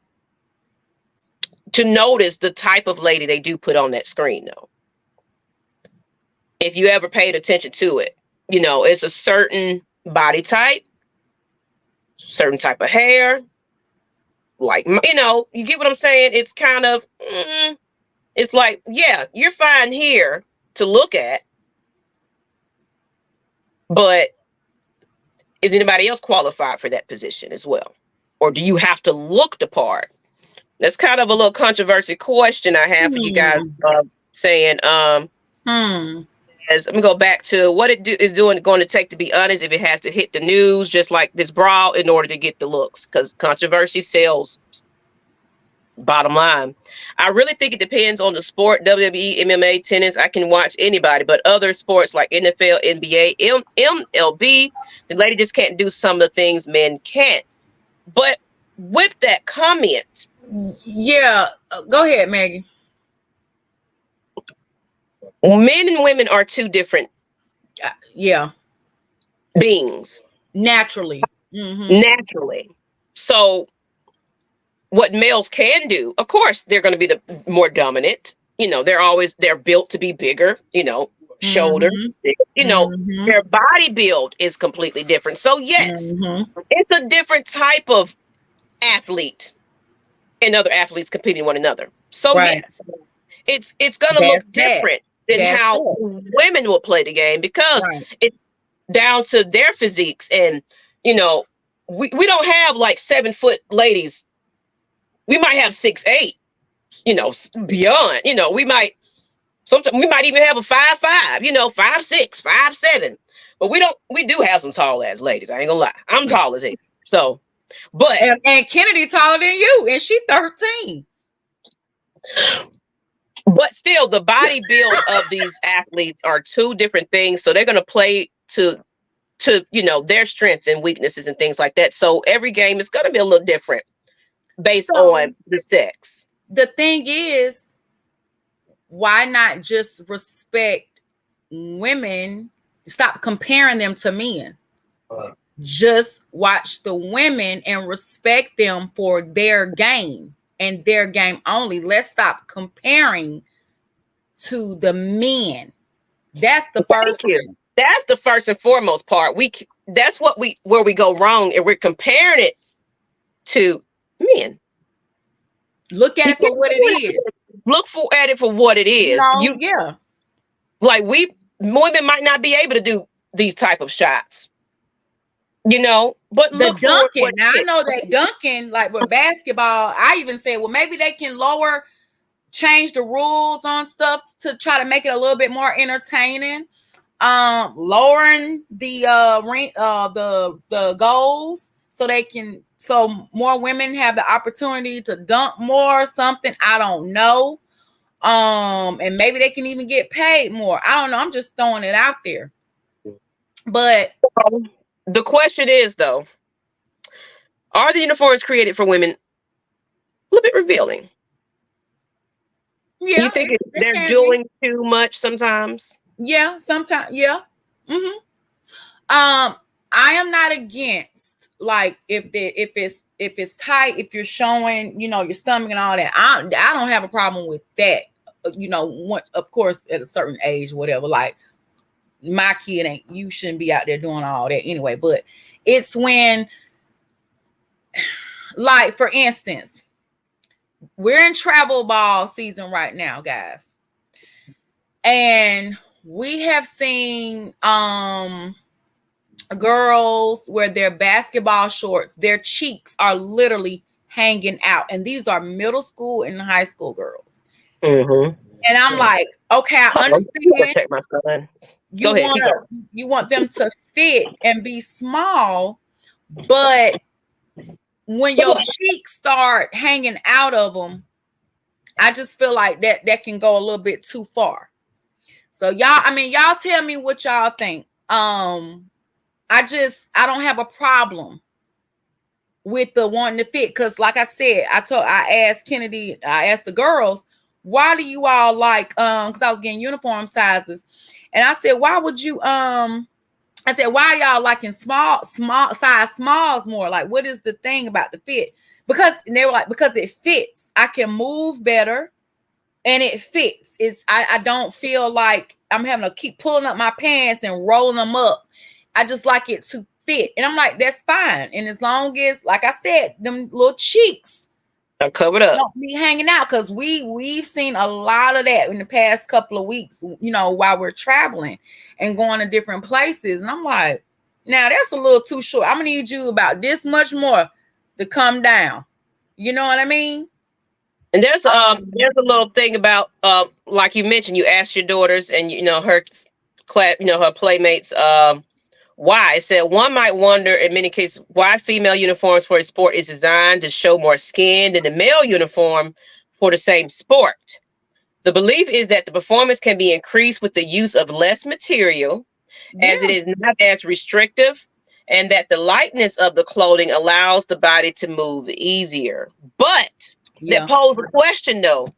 to notice the type of lady they do put on that screen, though. If you ever paid attention to it, it's a certain body type, certain type of hair. Like, you get what I'm saying? It's kind of, it's like, you're fine here to look at, but is anybody else qualified for that position as well? Or do you have to look the part? That's kind of a little controversial question I have for you guys saying, as I'm gonna go back to what it is going to take to be honest, if it has to hit the news, just like this bra, in order to get the looks, because controversy sells. Bottom line, I really think it depends on the sport. WWE, MMA, tennis, I can watch anybody, but other sports like NFL, NBA, MLB, the lady just can't do some of the things men can't. But with that comment, go ahead, Maggie. Men and women are two different Yeah. beings. Naturally. Naturally. So what males can do, of course, they're going to be the more dominant. They're built to be bigger, shoulders, their body build is completely different. So yes, it's a different type of athlete and other athletes competing one another. So yes, it's going to look different than how women will play the game, because it's down to their physiques. And, we don't have like 7-foot ladies. We might have 6'8", beyond, sometimes we might even have a 5'5", 5'6", 5'7". But we do have some tall ass ladies. I ain't gonna lie. I'm tall as hell. So, but and Kennedy taller than you, and she 13. But still, the body build of these athletes are two different things. So they're gonna play to their strength and weaknesses and things like that. So every game is gonna be a little different based on the sex. The thing is, why not just respect women? Stop comparing them to men. Just watch the women and respect them for their game and their game only. Let's stop comparing to the men. That's the first thing. That's the first and foremost part. That's where we go wrong, and we're comparing it to men. Look at it for what it is. Look at it for what it is. Yeah. Like women might not be able to do these type of shots. But the dunking. Now I know that dunking, like with basketball, I even said, well, maybe they can change the rules on stuff to try to make it a little bit more entertaining. Lowering the goals so more women have the opportunity to dunk more or something. I don't know. And maybe they can even get paid more. I don't know. I'm just throwing it out there. But the question is, though, are the uniforms created for women a little bit revealing? Yeah. You think they're doing too much sometimes? Yeah, sometimes. Yeah. I am not against, like, if it's tight, if you're showing, your stomach and all that. I don't have a problem with that. Once, of course, at a certain age, whatever. Like, my kid you shouldn't be out there doing all that anyway. But it's when, like, for instance, we're in travel ball season right now, guys, and we have seen girls where their basketball shorts, their cheeks are literally hanging out, and these are middle school and high school girls. And I'm like, okay, I understand. Check my son. You want them to fit and be small, but when your cheeks start hanging out of them, I just feel like that can go a little bit too far. So y'all tell me what y'all think. I don't have a problem with the wanting to fit, because like I said, I asked the girls, why do you all like, because I was getting uniform sizes, and I said, why would you I said, why are y'all liking small size smalls more? Like, what is the thing about the fit? And they were like, because it fits. I can move better and it fits. I don't feel like I'm having to keep pulling up my pants and rolling them up. I just like it to fit. And I'm like, that's fine. And as long as, like I said, them little cheeks are covered up, don't be hanging out, because we've seen a lot of that in the past couple of weeks, while we're traveling and going to different places. And I'm like, now that's a little too short. I'm gonna need you about this much more to come down. You know what I mean? And there's a little thing about like you mentioned, you asked your daughters and her class, her playmates, why. It said one might wonder in many cases why female uniforms for a sport is designed to show more skin than the male uniform for the same sport. The belief is that the performance can be increased with the use of less material, as it is not as restrictive, and that the lightness of the clothing allows the body to move easier. But that poses a question, though.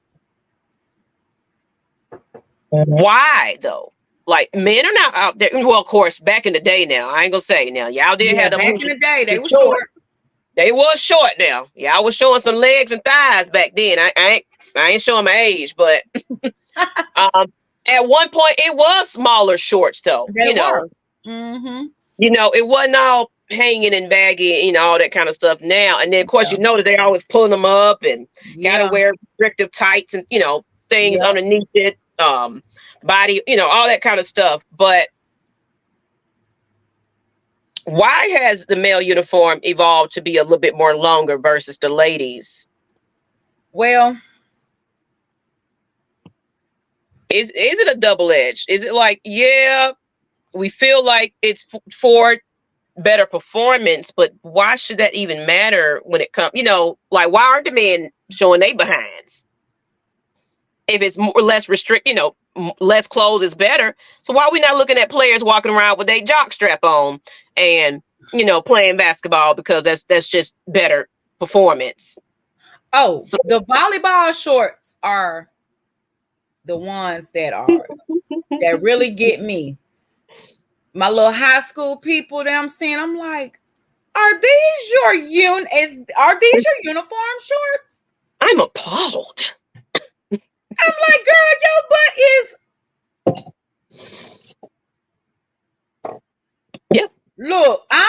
Why though? Like men are not out there. Well, of course, back in the day now, I ain't gonna say now. Y'all did have them back in the day, they were short. short. They was short now. Y'all was showing some legs and thighs back then. I ain't showing my age, but at one point it was smaller shorts though. They were. Mm-hmm. You know, it wasn't all hanging and baggy, you know, all that kind of stuff now. And then of course you know that they're always pulling them up and gotta wear restrictive tights and things underneath it. Body, all that kind of stuff. But why has the male uniform evolved to be a little bit more longer versus the ladies? Well, is it a double edge? Is it like, we feel like it's for better performance, but why should that even matter when it comes, like why aren't the men showing their behinds? If it's more or less restrict, less clothes is better. So why are we not looking at players walking around with their jock strap on and playing basketball because that's just better performance? Oh, so the volleyball shorts are the ones that really get me. My little high school people that I'm seeing, I'm like, are these your uniform shorts? I'm appalled. I'm like, girl, your butt is. Yeah. Look, I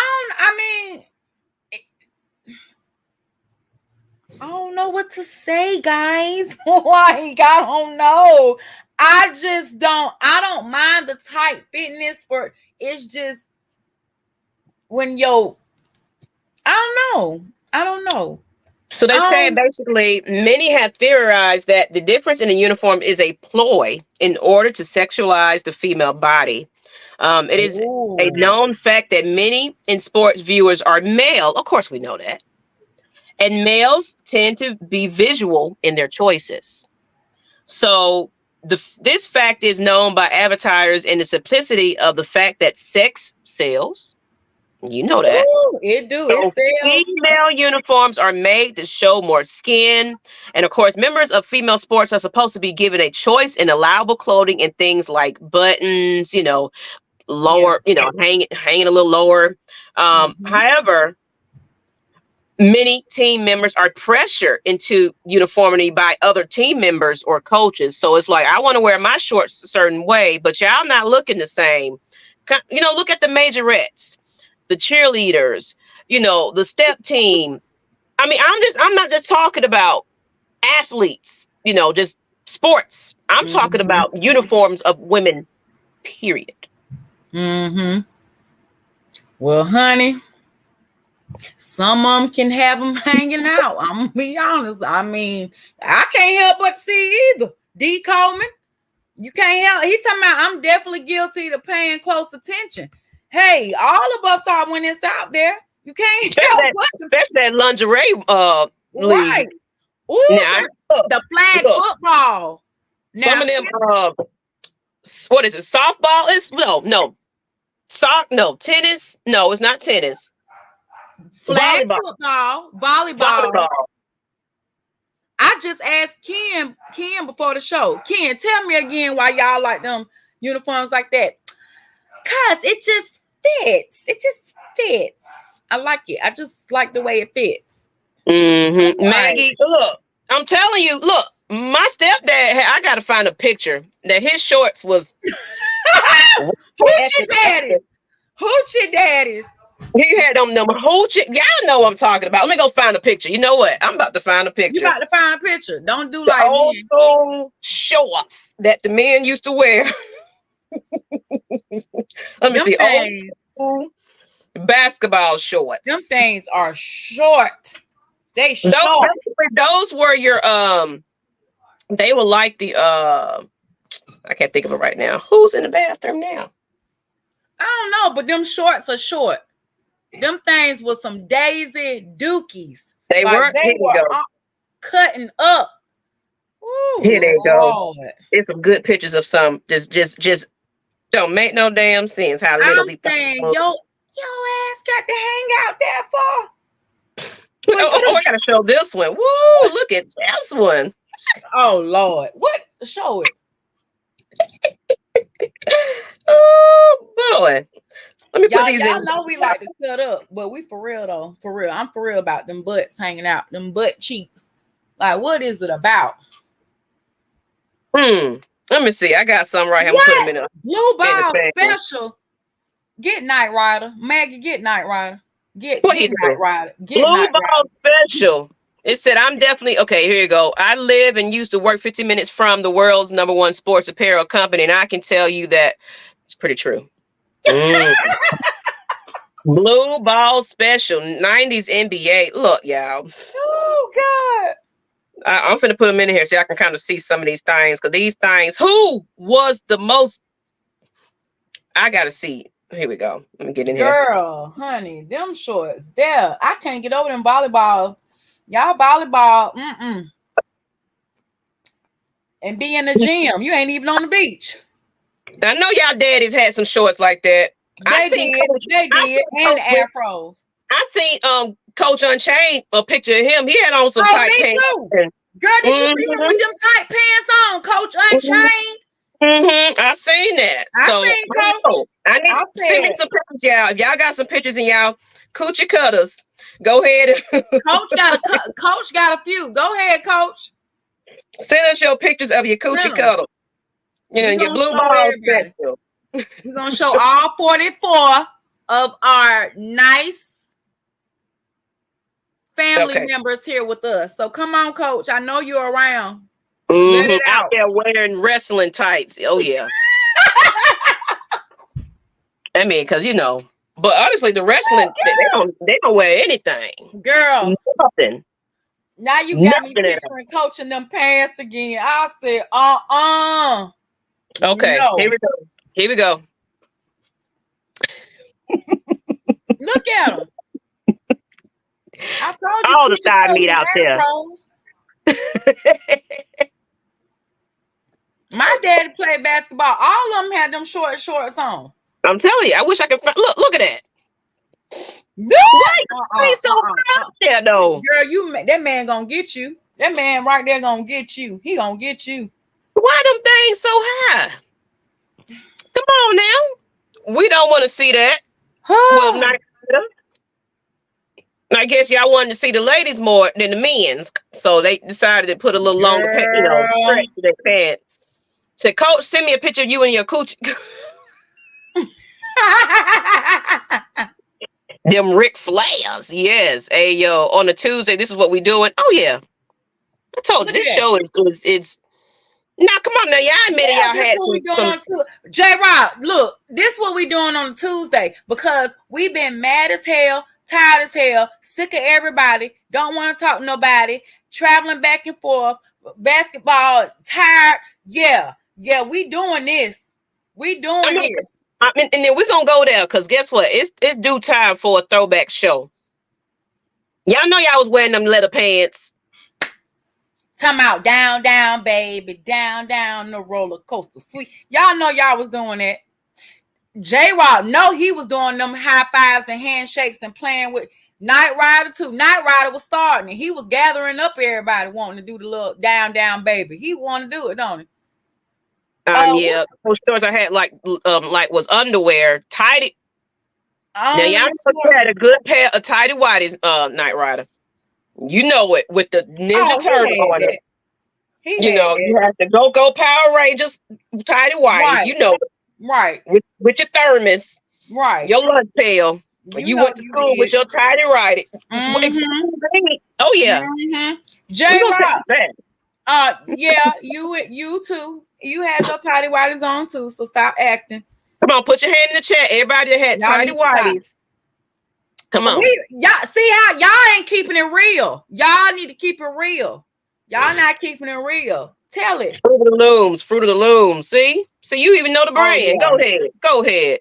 don't know what to say, guys. Like, I don't know. I don't mind the tight fitness for it's just when I don't know. So they're saying basically many have theorized that the difference in the uniform is a ploy in order to sexualize the female body. It is a known fact that many in sports viewers are male. Of course, we know that. And males tend to be visual in their choices. So this fact is known by advertisers in the simplicity of the fact that sex sells. You know that. Ooh, it do. So it sells. female uniforms are made to show more skin. And of course, members of female sports are supposed to be given a choice in allowable clothing and things like buttons, lower, hanging a little lower. However, many team members are pressured into uniformity by other team members or coaches. So it's like, I want to wear my shorts a certain way, but y'all not looking the same. Look at the majorettes, the cheerleaders, the step team. I mean, I'm not just talking about athletes, just sports. I'm talking about uniforms of women, period. Well, honey, some of them can have them hanging out. I'm gonna be honest. I mean, I can't help but see either. D. Coleman, you can't help. He talking about I'm definitely guilty to paying close attention. Hey, all of us are when it's out there. You can't help but that lingerie league. Right. Ooh, the flag football. Now, some of them what is it? Softball is no. Tennis. No, it's not tennis. Flag volleyball. I just asked Ken before the show. Ken, tell me again why y'all like them uniforms like that. Cause it just fits. It just fits. I like it. I just like the way it fits. Maggie, look, I'm telling you, look, my stepdad, I gotta find a picture that his shorts was. Hoochie daddies. He had them hoochie. Y'all know what I'm talking about. Let me go find a picture. You know what? I'm about to find a picture. You about to find a picture. Don't do the like old school shorts that the men used to wear. Let me see. Old school basketball shorts. Them things are short. They short. Those were your they were like the I can't think of it right now. Who's in the bathroom now? I don't know, but them shorts are short. Them things was some Daisy Dookies. They were cutting up. Ooh, here they go. It's some good pictures of some just don't make no damn sense how little these saying your ass got to hang out there for. I gotta show this one. Woo, look at this one. Oh Lord. What? Show it. doing? Let me put these in. Y'all know we like to cut up, but we for real though. For real. I'm for real about them butts hanging out, them butt cheeks. Like, what is it about? Let me see. I got some right here. I'm gonna put them in a blue ball special. Get Nyght, Ryder. Maggie, get Nyght, Ryder. Get Nyght, Ryder. Blue ball special. It said, I'm definitely okay. Here you go. I live and used to work 15 minutes from the world's #1 sports apparel company, and I can tell you that it's pretty true. Blue ball special, 90s NBA. Look, y'all. Oh God. I'm finna put them in here so I can kind of see some of these things. Because these things, who was the most? I gotta see. Here we go. Let me get in here. Girl, honey, them shorts there. I can't get over them volleyball. Y'all volleyball. And be in the gym. You ain't even on the beach. I know y'all daddies had some shorts like that. They did. And the afros. I seen Coach Unchained, a picture of him. He had on some tight pants. Too. Girl, did you see him with them tight pants on, Coach Unchained? I seen that. I need to send me some pictures, y'all. If y'all got some pictures and y'all coochie cutters, go ahead. Coach got a few. Go ahead, Coach. Send us your pictures of your coochie cutter. You know, your blue ball special. We're gonna show all 44 of our nice family members here with us. So come on, Coach. I know you're around. Out there wearing wrestling tights. Oh yeah. I mean, because you know, but honestly, the wrestling they don't wear anything. Girl, nothing. Now you got me picturing Coach in them pants again. I said, Okay, no. Here we go. Look at them. I told you all the thigh meat out there. My daddy played basketball. All of them had them shorts on. I'm telling you, I wish I could look at that. No, so out there though. Girl, that man gonna get you. That man right there gonna get you. He gonna get you. Why them things so high? Come on now. We don't want to see that. Well, I guess y'all wanted to see the ladies more than the men's, so they decided to put a little longer, stretch to their pants. Said, Coach, send me a picture of you and your coochie. Them Ric Flairs, yes. Hey yo, on a Tuesday, this is what we doing. Oh yeah, I told you this show is. Now come on now, y'all admit y'all had some. J-Rod, look, this is what we doing on a Tuesday because we've been mad as hell, tired as hell, sick of everybody, don't want to talk to nobody, traveling back and forth, basketball, tired. Yeah, we doing this. We doing this. And then we're gonna go there because guess what? It's due time for a throwback show. Y'all know y'all was wearing them leather pants. Talking about down, baby, down the roller coaster. Sweet. Y'all know y'all was doing it. J-Rock, he was doing them high fives and handshakes and playing with Nyght Ryder too. Nyght Ryder was starting and he was gathering up everybody wanting to do the little down, baby. He wanted to do it, don't he? Yeah, those shorts I had like was underwear, tighty. Now y'all had a good pair of tighty whities, Nyght Ryder. You know it with the Ninja Turtle on it. You know, you have to go Power Rangers, tighty whities. Right. You know, right? With your thermos, right? Your lunch pail. You went to school with your tighty whities. Oh yeah, J-Rock. Yeah, you too. You had your tidy whities on too, so stop acting. Come on, put your hand in the chat. Everybody that had tidy whities. Come on. Y'all see how y'all ain't keeping it real. Y'all need to keep it real. Y'all not keeping it real. Tell it. Fruit of the Looms. See, you even know the brand. Go ahead.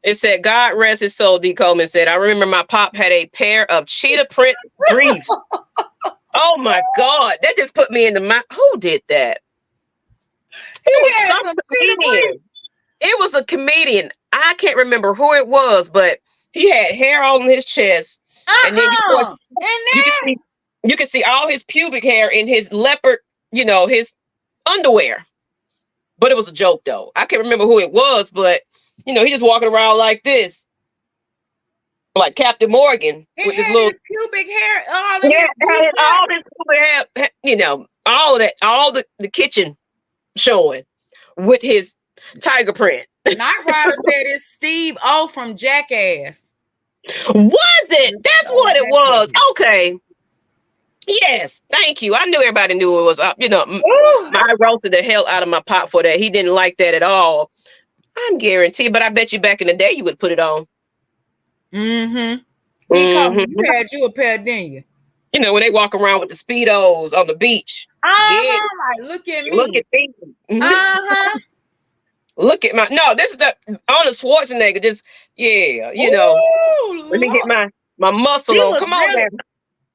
It said, God rest his soul. D. Coleman said, I remember my pop had a pair of cheetah print briefs. Oh my God, that just put me in the mind. Who did that? It was a comedian. I can't remember who it was, but he had hair on his chest, and then you can see all his pubic hair in his leopard, his underwear. But it was a joke, though. I can't remember who it was, but You know, he just walking around like this, like Captain Morgan He with this had little his pubic hair, all of yeah, his beef all this have, you know, all of that, all the kitchen showing with his tiger print. Nyght Ryder said it's Steve O from Jackass. Was it? That's what it was. Okay. Yes, thank you. I knew everybody knew it was up. You know, I roasted the hell out of my pop for that. He didn't like that at all. I'm guaranteed, but I bet you back in the day you would put it on. Mm-hmm. He called me. You had you a pair, didn't you? You know, when they walk around with the Speedos on the beach. Yeah. Like, look at me. Look at me. Look at my this is the Arnold Schwarzenegger. Just you know. Let me get my muscle on. Come on, man.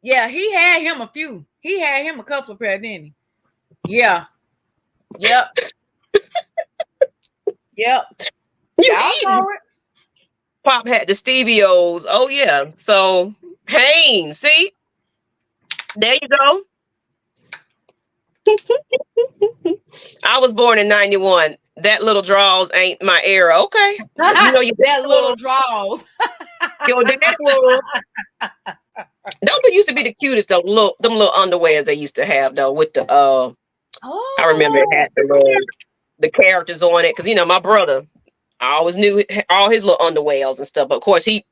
Yeah, he had him a few. He had him a couple of pair, didn't he? Yeah. Yep. Yep. Pop had the Stevios. Oh yeah. So Hanes, see? There you go. I was born in 91. That little draws ain't my era. Okay. You know you that little draws. Your dad was. Those used to be the cutest though. Them little underwears they used to have though with the I remember it had the characters on it because you know my brother, I always knew all his little underwears and stuff. But of course he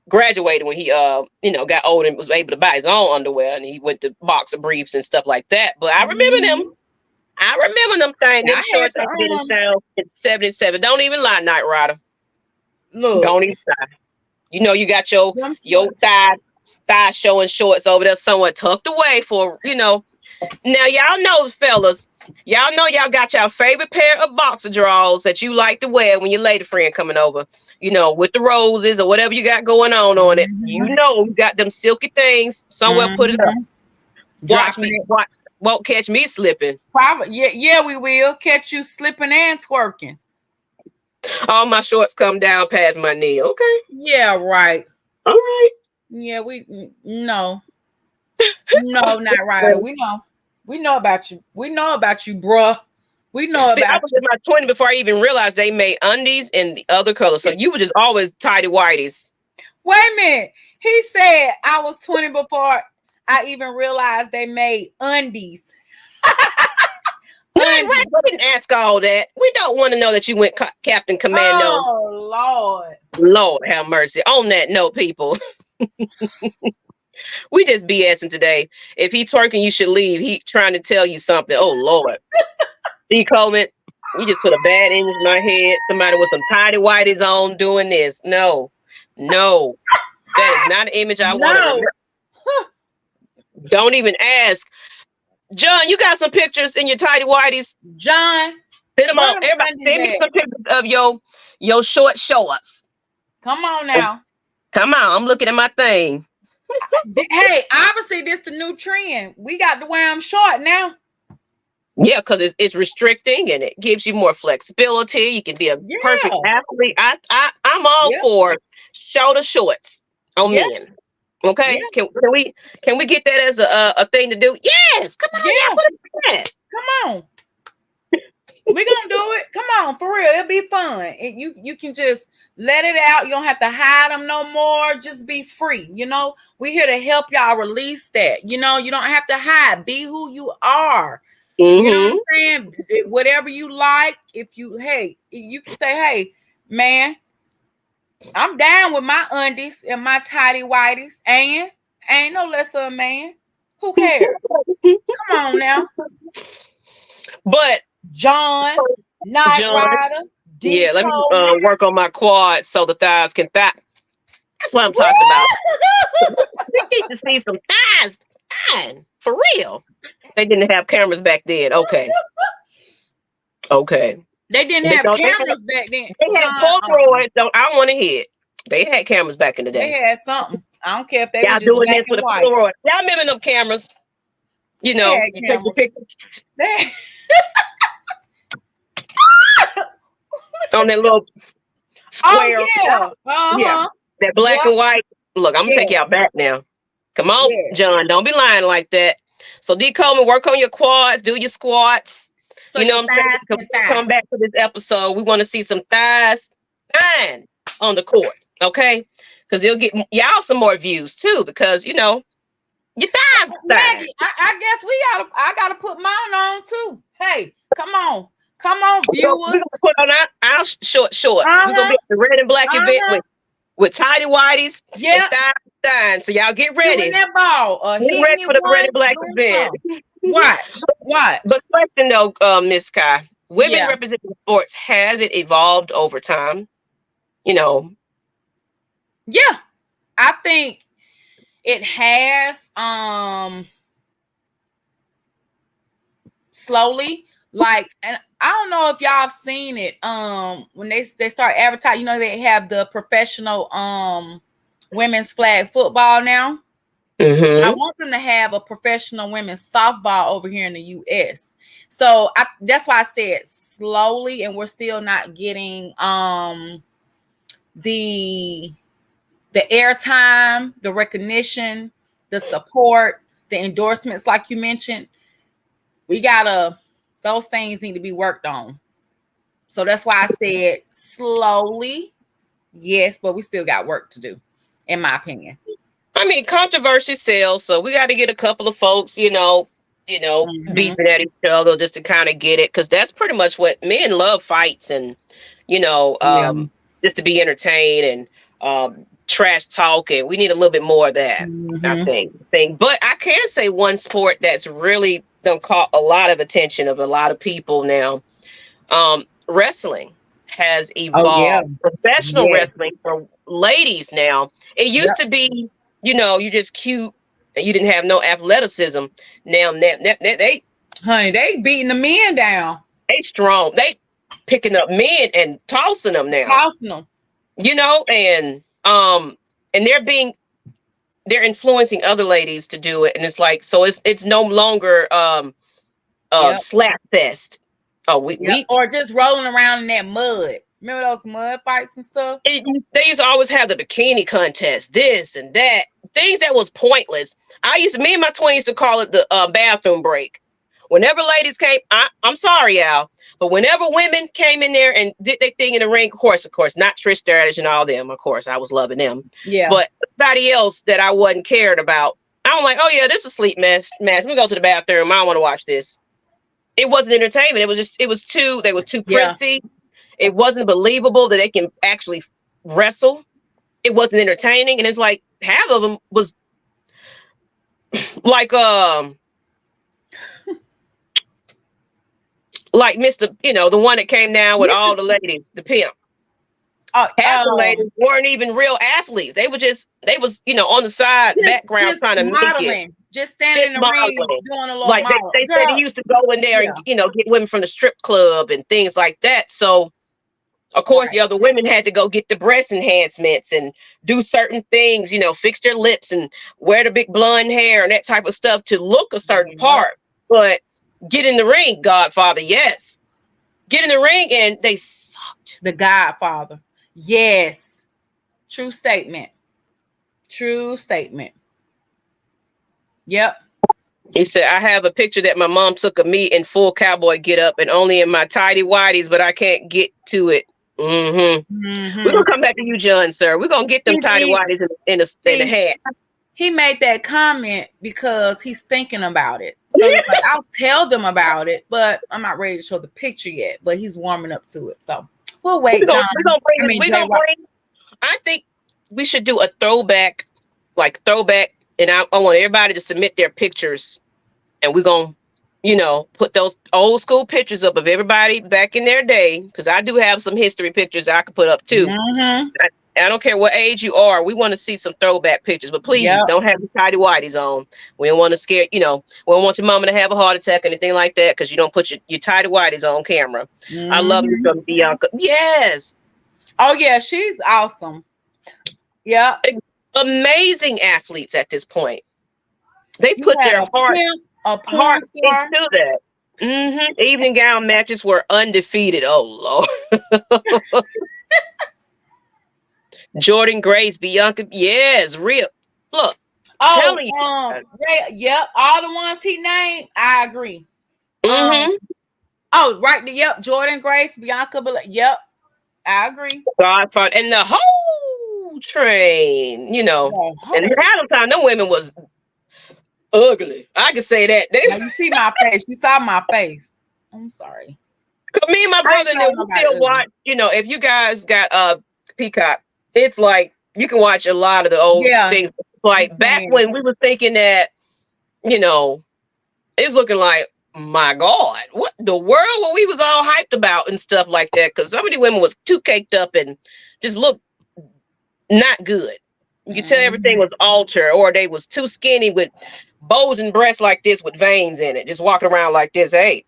graduated when he you know got old and was able to buy his own underwear and he went to boxer briefs and stuff like that. But I remember them. I remember them things. Them shorts I did in 77. Don't even lie, Nyght Ryder. Look. Don't even lie. You know you got your thigh showing shorts over there somewhere tucked away for, you know. Now y'all know, fellas, y'all know y'all got your favorite pair of boxer drawers that you like to wear when your lady friend coming over, you know, with the roses or whatever you got going on it. You know you got them silky things somewhere. Put it up. Won't catch me slipping. Probably, yeah, we will catch you slipping and twerking. All my shorts come down past my knee. Okay. Yeah, right. All right. Yeah, no, not right. We know about you. We know about you, bruh. We know about. I was in my 20s before I even realized they made undies in the other color. So you were just always tidy whities. Wait a minute. He said I was 20 before I even realized they made undies. We didn't ask all that. We don't want to know that you went Captain Commando. Oh, Lord have mercy. On that note, people. We just BSing today. If he twerking, you should leave. He trying to tell you something. Oh, Lord. D. Coleman, you just put a bad image in my head. Somebody with some tidy whities on doing this. No. That is not an image I want to remember. Don't even ask. John, you got some pictures in your tidy whities? John. Send them on. Everybody send me some pictures of your short shorts. Come on now. Come on. I'm looking at my thing. Hey, obviously this the new trend. We got to wear them short now. Yeah, because it's restricting and it gives you more flexibility. You can be a perfect athlete. I'm all for shoulder shorts on men. Okay, can we get that as a thing to do? Yes, come on, come on. We're gonna do it. Come on, for real. It'll be fun. You can just let it out. You don't have to hide them no more. Just be free. You know, we're here to help y'all release that. You know, you don't have to hide. Be who you are. You know what I'm saying? Whatever you like. If you you can say, hey, man, I'm down with my undies and my tidy whities, and ain't no less of a man. Who cares? Come on now. But John, Nyght Ryder, let me work on my quads so the thighs can thigh. That's what I'm talking about. We need to see some thighs. For real. They didn't have cameras back then. Okay. They didn't have cameras back then. They had Polaroids. I don't want to hear it. They had cameras back in the day. They had something. I don't care if they was just doing this with a Polaroid. Y'all remember them cameras? You know, you take the pictures. On that little square. Yeah. That black and white. Look, I'm gonna take y'all back now. Come on, John. Don't be lying like that. So D. Coleman, work on your quads, do your squats. So you know what I'm saying? Come back to this episode. We want to see some thighs. shine on the court, okay? Because they'll get y'all some more views too, because you know your thighs shine. Maggie, I guess I gotta put mine on too. Hey, come on, viewers. We're gonna put on our shorts. We're gonna be at the red and black event with tidy whiteys and thighs shine. So y'all get ready. That ball, get ready for the red and black event. Watch. But question though, Miss Kai, women representing sports, have it evolved over time? You know. Yeah, I think it has slowly. Like, and I don't know if y'all have seen it. When they start advertising, you know, they have the professional women's flag football now. Mm-hmm. I want them to have a professional women's softball over here in the US. So that's why I said slowly, and we're still not getting the airtime, the recognition, the support, the endorsements, like you mentioned. Those things need to be worked on. So that's why I said slowly, yes, but we still got work to do, in my opinion. I mean, controversy sells, so we got to get a couple of folks, beefing at each other just to kind of get it, because that's pretty much what men love, fights and, just to be entertained and trash talk, and we need a little bit more of that, I think. But I can say one sport that's really done caught a lot of attention of a lot of people now. Wrestling has evolved. Professional wrestling for ladies now. It used to be, you're just cute and you didn't have no athleticism. Now they beating the men down. They strong. They picking up men and tossing them now. And they're influencing other ladies to do it, and it's like, so it's no longer slap fest. Or just rolling around in that mud. Remember those mud fights and stuff? They used to always have the bikini contest, this and that, things that was pointless. Me and my twin used to call it the bathroom break. Whenever ladies came, I'm sorry, Al, but whenever women came in there and did their thing in the ring, of course, not Trish Stratus and all them, of course, I was loving them. Yeah. But everybody else that I wasn't cared about, I'm like, oh yeah, this is a sleep match. Let me go to the bathroom. I don't want to watch this. It wasn't entertainment. They was too prissy. It wasn't believable that they can actually wrestle. It wasn't entertaining. And it's like half of them was like like Mr. The one that came down with all the ladies, the pimp. Half the ladies weren't even real athletes. They was on the side background trying to modeling. make it. Just standing in the ring doing a little like they said he used to go in there and get women from the strip club and things like that. So of course the other women had to go get the breast enhancements and do certain things, fix their lips and wear the big blonde hair and that type of stuff to look a certain part. But get in the ring, Godfather, yes. Get in the ring, and they sucked. The Godfather. Yes. True statement. Yep. He said, I have a picture that my mom took of me in full cowboy get up and only in my tidy whities, but I can't get to it. We're gonna come back to you, John, sir. We're gonna get them tidy whities in the hat. He made that comment because he's thinking about it. So he's like, I'll tell them about it, but I'm not ready to show the picture yet. But he's warming up to it. So we'll wait, John. I think we should do a throwback, and I want everybody to submit their pictures, and we're going to, put those old school pictures up of everybody back in their day, because I do have some history pictures I could put up too. I don't care what age you are. We want to see some throwback pictures, but please don't have the tidy whities on. We don't want to scare, we don't want your mama to have a heart attack or anything like that, because you don't put your tidy whities on camera. I love me some Bianca. Yes. Oh yeah, she's awesome. Yeah. Amazing athletes at this point. They put their heart into that. Evening gown matches were undefeated. Oh Lord. Jordan Grace, Bianca, yes, real. Look, all the ones he named, I agree. Jordan Grace, Bianca, yep. I agree. God fought, and the whole train, you know. And half the time, them women was ugly. I can say that. Now you see my face. You saw my face. I'm sorry. Me and my brother and them still watch. You know, if you guys got Peacock, it's like you can watch a lot of the old things. Like back when we were thinking that, you know, it's looking like, my God, what the world? What we was all hyped about and stuff like that. Because some of the women was too caked up and just looked not good. You could tell everything was altered, or they was too skinny with bulging breasts like this with veins in it, just walking around like this. Hey,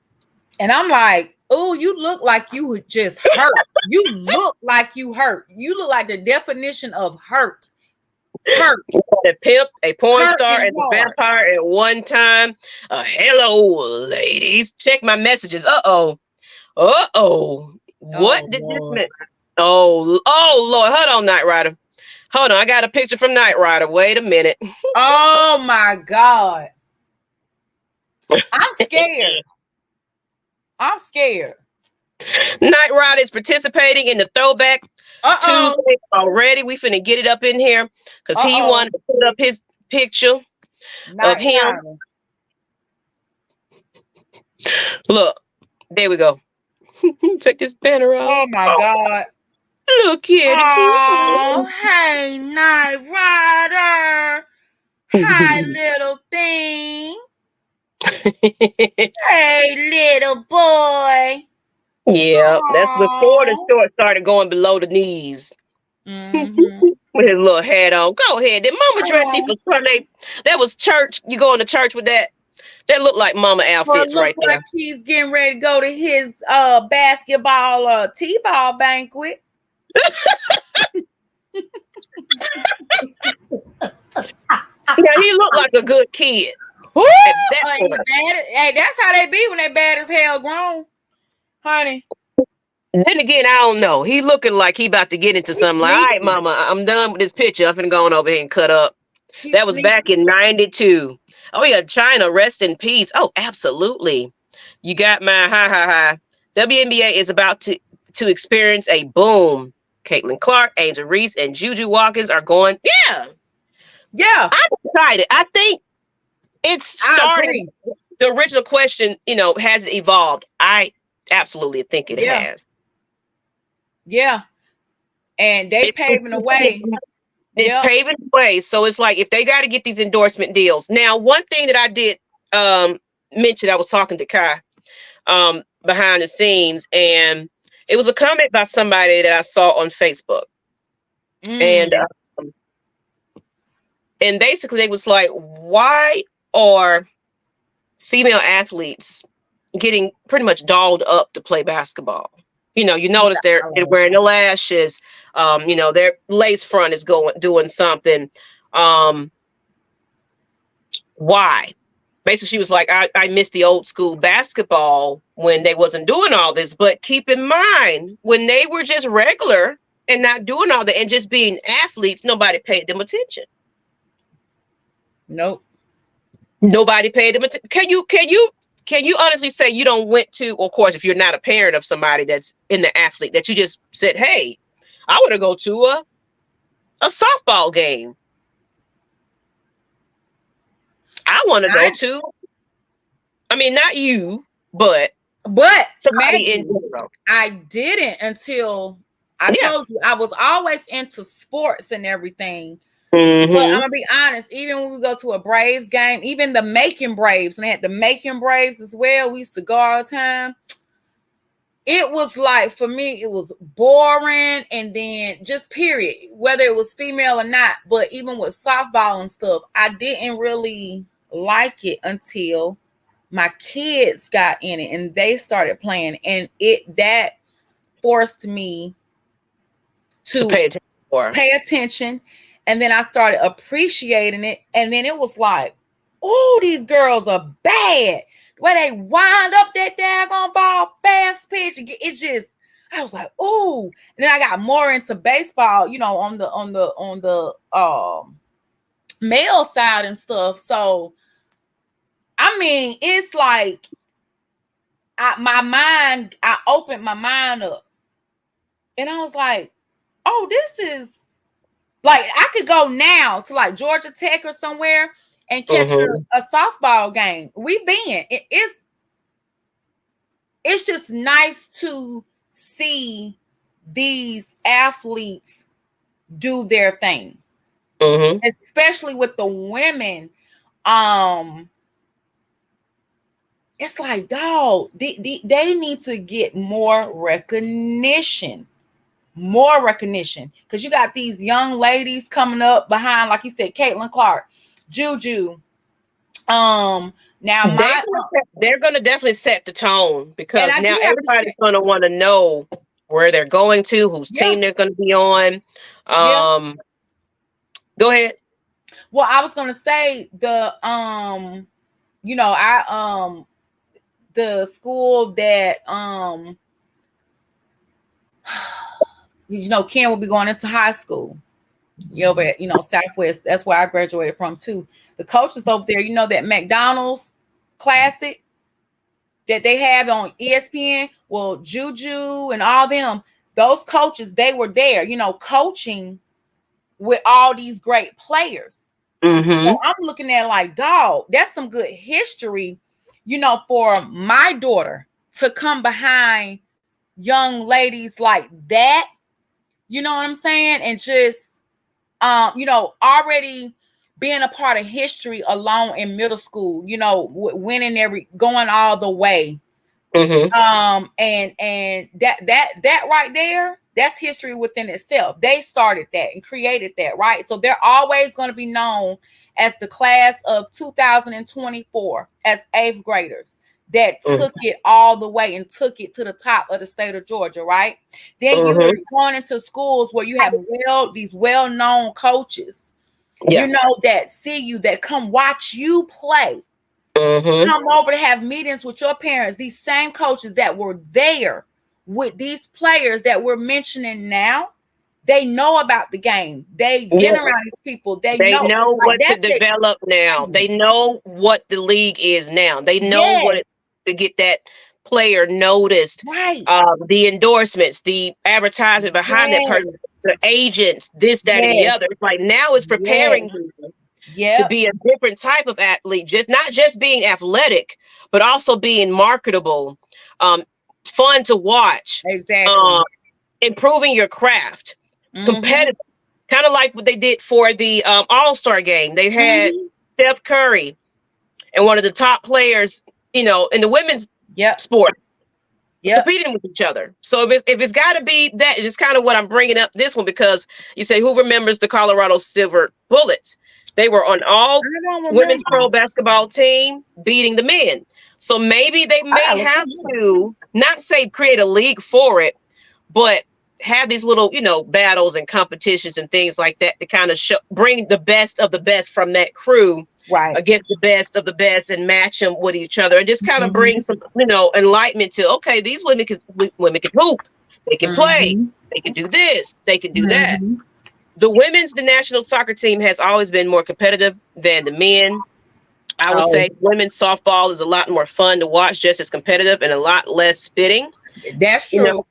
and I'm like, oh, you look like you just hurt. You look like you hurt. You look like the definition of hurt. Hurt. A pimp, a porn star, and a vampire at one time. Hello, ladies. Check my messages. Uh-oh. What did this mean? Oh, Lord. Hold on, Nyght Ryder. Hold on. I got a picture from Nyght Ryder. Wait a minute. Oh, my God. I'm scared. I'm scared. Nyght Ryder is participating in the throwback Tuesday already. We finna get it up in here because he wanted to put up his picture of him. Look, there we go. Check this banner out. Oh my God. Look here. Oh, hey, Nyght Ryder. Hi, little thing. Hey, little boy. Yeah, that's before the shorts started going below the knees. With his little hat on. Go ahead. Did Mama dress you for Sunday? That was church. You going to church with that? That looked like Mama outfits right there. Like he's getting ready to go to his basketball T-ball banquet. Yeah, he looked like a good kid. Hey, that's how they be when they bad as hell grown, honey. Then again, I don't know. He looking like he about to get into something. Like, all right, Mama, I'm done with this picture. I'm finna go on over here and cut up. That was back in 92. Oh yeah, China, rest in peace. Oh, absolutely. You got my WNBA is about to experience a boom. Caitlin Clark, Angel Reese, and Juju Watkins are going. Yeah. I'm excited. I think it's starting. The original question, you know, has it evolved? I absolutely think it has. Yeah. And they paving the way. It's paving the way. So it's like if they got to get these endorsement deals. Now, one thing that I did mention, I was talking to Kai behind the scenes, and it was a comment by somebody that I saw on Facebook. And basically they was like, why are female athletes getting pretty much dolled up to play basketball? You know, you notice they're wearing the lashes. You know, their lace front is doing something. Why? Basically, she was like, I miss the old school basketball when they wasn't doing all this. But keep in mind, when they were just regular and not doing all that and just being athletes, nobody paid them attention. Nope. Nobody paid them attention. Can you honestly say you don't went to, of course, if you're not a parent of somebody that's in the athlete, that you just said, hey, I want to go to a softball game. I want to go to, I mean, not you, but somebody in general. I didn't until I told you I was always into sports and everything. But I'm gonna be honest, even when we go to a Braves game, even the Macon Braves, and they had the Macon Braves as well, we used to go all the time. It was like, for me, it was boring, and then just period, whether it was female or not. But even with softball and stuff, I didn't really like it until my kids got in it and they started playing, and that forced me to pay attention. And then I started appreciating it. And then it was like, oh, these girls are bad. The way they wind up that daggone ball, fast pitch. It's just, I was like, oh. And then I got more into baseball, you know, on the male side and stuff. So, I mean, it's like I opened my mind up. And I was like, oh, this is like, I could go now to like Georgia Tech or somewhere and catch a softball game. We've been. It's just nice to see these athletes do their thing, especially with the women. It's like, dog, they need to get more recognition. Because you got these young ladies coming up behind, like you said, Caitlin Clark, Juju. Now they're gonna definitely set the tone, because now everybody's gonna want to know where they're going to, whose team they're gonna be on. Go ahead. Well, I was gonna say the the school that Ken will be going into high school. Over at Southwest. That's where I graduated from too. The coaches over there, that McDonald's Classic that they have on ESPN. Well, Juju and all them, those coaches, they were there, coaching with all these great players. So I'm looking at like, dog, that's some good history, for my daughter to come behind young ladies like that. You know what I'm saying? And just already being a part of history alone in middle school, winning going all the way. And that right there, that's history within itself. They started that and created that, right? So they're always going to be known as the class of 2024 as 8th graders that took it all the way and took it to the top of the state of Georgia, right? Then you're going into schools where you have these well-known coaches, that see you, that come watch you play, come over to have meetings with your parents. These same coaches that were there with these players that we're mentioning now, they know about the game. They've been around these people. They know what to develop now. They know what the league is now. They know what it to get that player noticed. Right. The endorsements, the advertisement behind that person, the agents, this, that, and the other. It's like now it's preparing you to be a different type of athlete. Not just being athletic, but also being marketable, fun to watch. Exactly. Improving your craft. Competitive, kind of like what they did for the All-Star game. They had Steph Curry and one of the top players, in the women's sport, competing with each other. So if it's got to be that, it's kind of what I'm bringing up this one, because you say, who remembers the Colorado Silver Bullets? They were on all women's pro basketball team beating the men. So maybe they may have to not say create a league for it, but have these little, battles and competitions and things like that to kind of bring the best of the best from that crew against the best of the best and match them with each other, and just kind of bring some, enlightenment to, okay, these women can hoop, they can play, they can do this, they can do that. The national soccer team has always been more competitive than the men. I would say women's softball is a lot more fun to watch, just as competitive and a lot less spitting. That's true.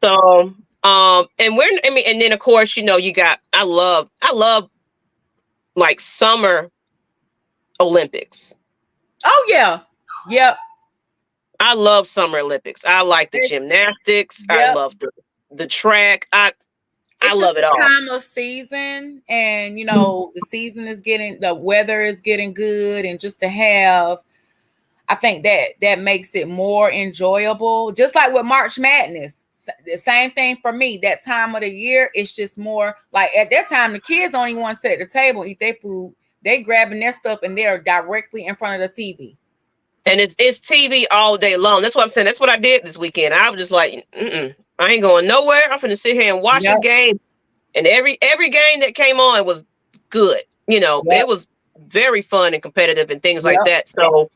So, and then of course, you got, I love like summer Olympics. Oh yeah. Yep. I love summer Olympics. I like the gymnastics. I love the track. I love it all. Time of season, and the season is the weather is getting good, and just to have, I think that makes it more enjoyable. Just like with March Madness, the same thing for me. That time of the year, it's just more like, at that time, the kids don't even want to sit at the table and eat their food. They grabbing their stuff and they're directly in front of the TV. And it's TV all day long. That's what I'm saying. That's what I did this weekend. I was just like, I ain't going nowhere. I'm finna sit here and watch this game. And every game that came on was good. It was very fun and competitive and things like that. So,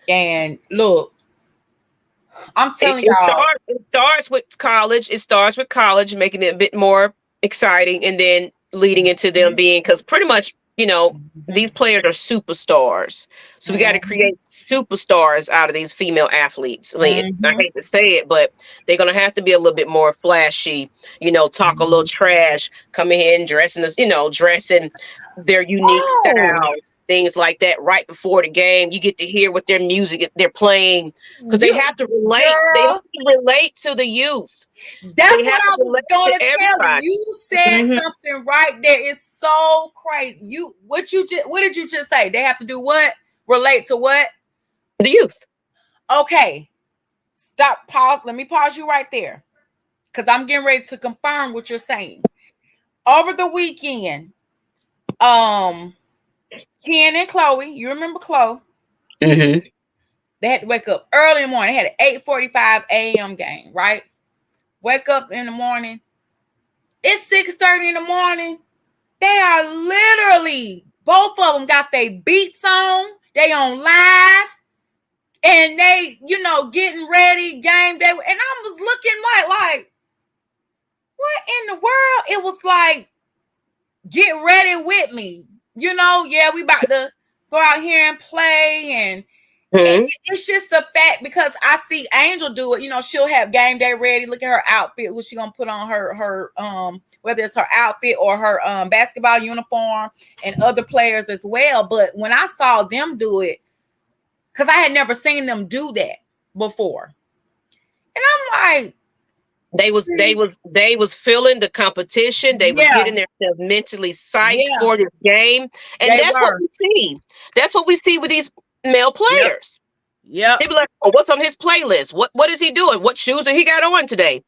and look, I'm telling y'all, it starts with college. It starts with college, making it a bit more exciting, and then leading into them being, because pretty much you know, Mhm. these players are superstars. So we got to Mhm. create superstars out of these female athletes. I mean, I Mhm. hate to say it, but they're going to have to be a little bit more flashy, talk a little Mhm. trash, come in dressing this, dressing their unique Oh, styles, things like that right before the game. You get to hear what their music they're playing because they you have to relate. They have girl. to relate to the youth. They That's what have to I was relate to gonna tell you. everybody. You said Mhm. something right there. It's so crazy. What did you just say? They have to do what? Relate to what? The youth. Okay. Stop. Pause. Let me pause you right there. Because I'm getting ready to confirm what you're saying. Over the weekend, Ken and Chloe, you remember Chloe? Mm-hmm. They had to wake up early in the morning. They had an 8:45 a.m. game, right? Wake up in the morning. It's 6:30 in the morning. They are literally, both of them got their beats on. They on live. And they, getting ready, game day. And I was looking like, what in the world? It was like, get ready with me. Yeah, we about to go out here and play. And Mm-hmm. it's just the fact because I see Angel do it. She'll have game day ready. Look at her outfit. What she gonna put on her whether it's her outfit or her basketball uniform, and other players as well. But when I saw them do it, because I had never seen them do that before, and I'm like, see, They was feeling the competition. They was yeah, getting themselves mentally psyched yeah, for this game, and they that's what were. we see. That's what we see with these male Yep, players. yep. They be like, "Oh, what's on his playlist? What is he doing? What shoes did he got on today?"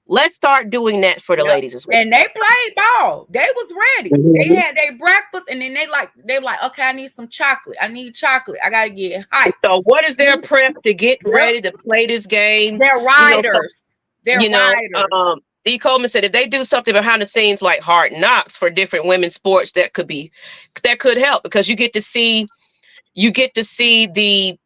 Let's start doing that for the Yep. ladies as well. And they played ball. They was ready. They Mhm. had their breakfast, and then they were like, okay, I need some chocolate. I need chocolate. I gotta get hyped. So, what is their prep to get Yep. ready to play this game? They're So, riders. They're you know, riders. E. Coleman said if they do something behind the scenes like hard knocks for different women's sports, that could help because you get to see the